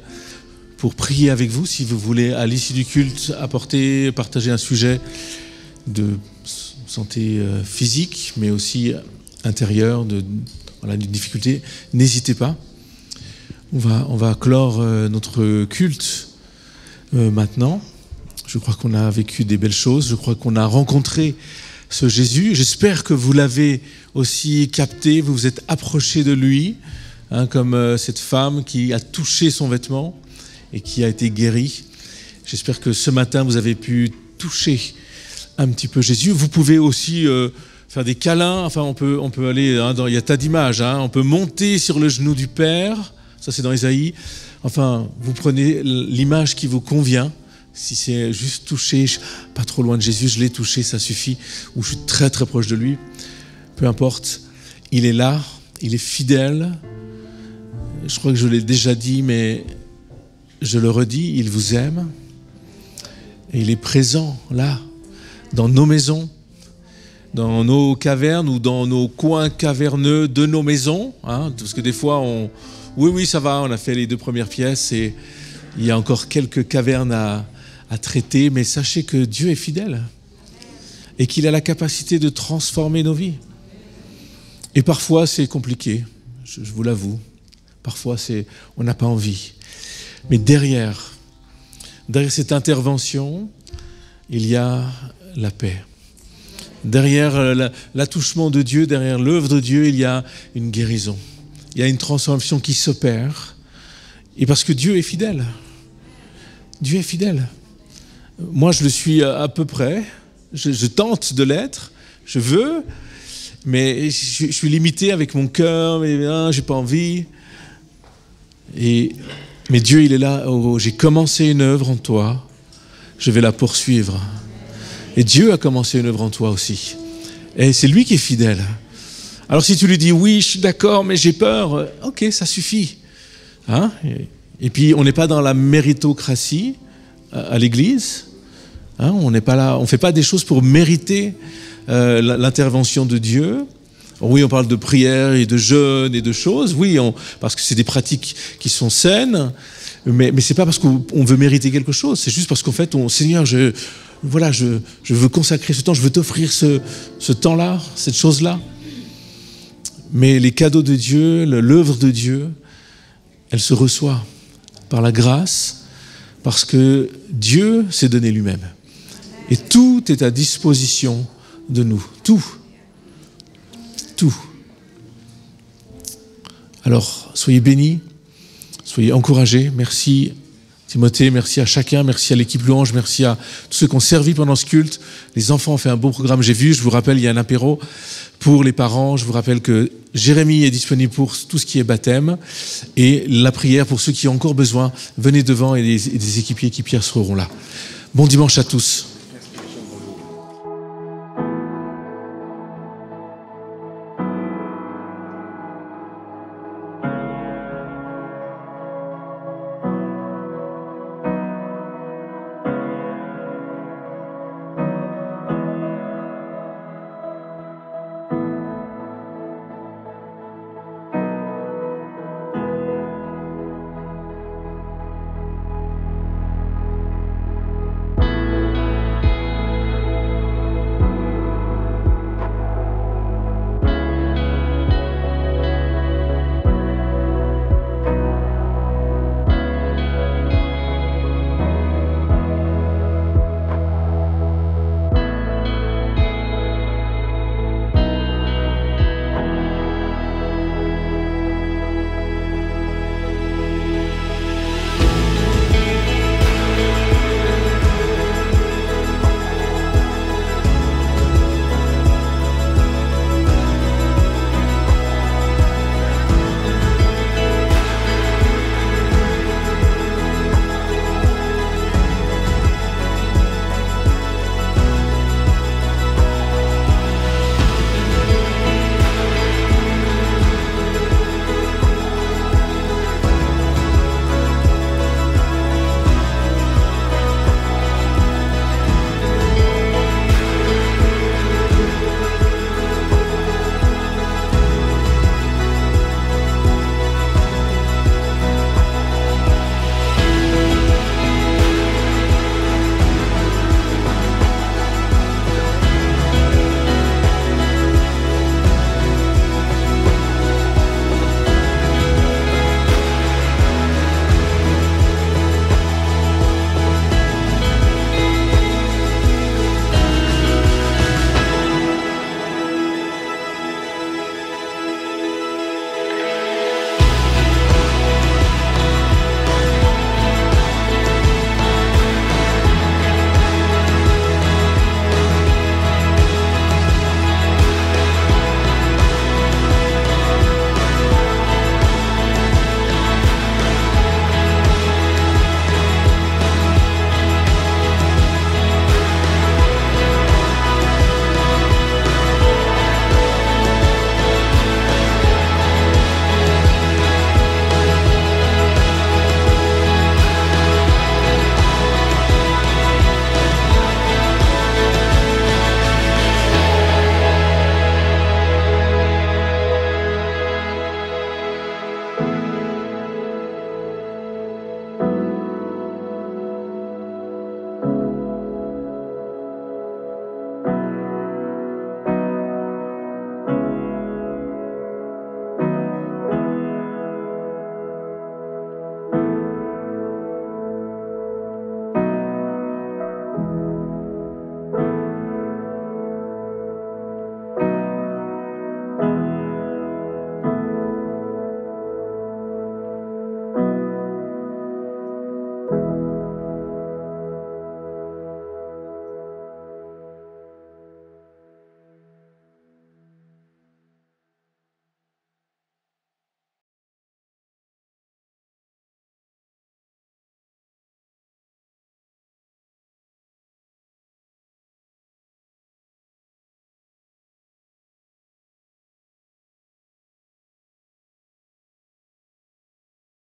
pour prier avec vous. Si vous voulez, à l'issue du culte, partager un sujet de santé physique, mais aussi intérieure, d'une difficulté, n'hésitez pas. On va clore notre culte maintenant. Je crois qu'on a vécu des belles choses. Je crois qu'on a rencontré ce Jésus. J'espère que vous l'avez aussi capté. Vous vous êtes approché de lui, comme cette femme qui a touché son vêtement et qui a été guérie. J'espère que ce matin, vous avez pu toucher un petit peu Jésus. Vous pouvez aussi faire des câlins. Enfin, on peut aller, il y a tas d'images. On peut monter sur le genou du Père. Ça, c'est dans Ésaïe. Enfin, vous prenez l'image qui vous convient. Si c'est juste toucher, pas trop loin de Jésus, je l'ai touché, ça suffit. Ou je suis très très proche de lui. Peu importe. Il est là, il est fidèle. Je crois que je l'ai déjà dit, mais je le redis, il vous aime. Et il est présent là, dans nos maisons, dans nos cavernes ou dans nos coins caverneux de nos maisons. Parce que des fois, oui, ça va, on a fait les 2 premières pièces et il y a encore quelques cavernes à à traiter, mais sachez que Dieu est fidèle et qu'il a la capacité de transformer nos vies. Et parfois, c'est compliqué, je vous l'avoue. Parfois, on n'a pas envie. Mais derrière cette intervention, il y a la paix. Derrière l'attouchement de Dieu, derrière l'œuvre de Dieu, il y a une guérison. Il y a une transformation qui s'opère. Et parce que Dieu est fidèle. Dieu est fidèle. Moi, je le suis à peu près. Je tente de l'être. Je veux. Mais je suis limité avec mon cœur. Mais j'ai pas envie. Mais Dieu, il est là. Oh, j'ai commencé une œuvre en toi. Je vais la poursuivre. Et Dieu a commencé une œuvre en toi aussi. Et c'est lui qui est fidèle. Alors si tu lui dis, oui, je suis d'accord, mais j'ai peur, ok, ça suffit. Hein? Et puis, on n'est pas dans la méritocratie à l'Église. Hein? On n'est pas là, on ne fait pas des choses pour mériter l'intervention de Dieu. Oui, on parle de prière et de jeûne et de choses, oui, parce que c'est des pratiques qui sont saines, mais ce n'est pas parce qu'on veut mériter quelque chose, c'est juste parce qu'en fait, Seigneur, je veux consacrer ce temps, je veux t'offrir ce temps-là, cette chose-là. Mais les cadeaux de Dieu, l'œuvre de Dieu, elle se reçoit par la grâce, parce que Dieu s'est donné lui-même. Et tout est à disposition de nous. Tout. Alors, soyez bénis, soyez encouragés. Merci Timothée, merci à chacun, merci à l'équipe Louange, merci à tous ceux qui ont servi pendant ce culte. Les enfants ont fait un bon programme, j'ai vu, je vous rappelle, il y a un apéro pour les parents. Je vous rappelle que Jérémie est disponible pour tout ce qui est baptême. Et la prière pour ceux qui ont encore besoin, venez devant et les équipiers seront là. Bon dimanche à tous.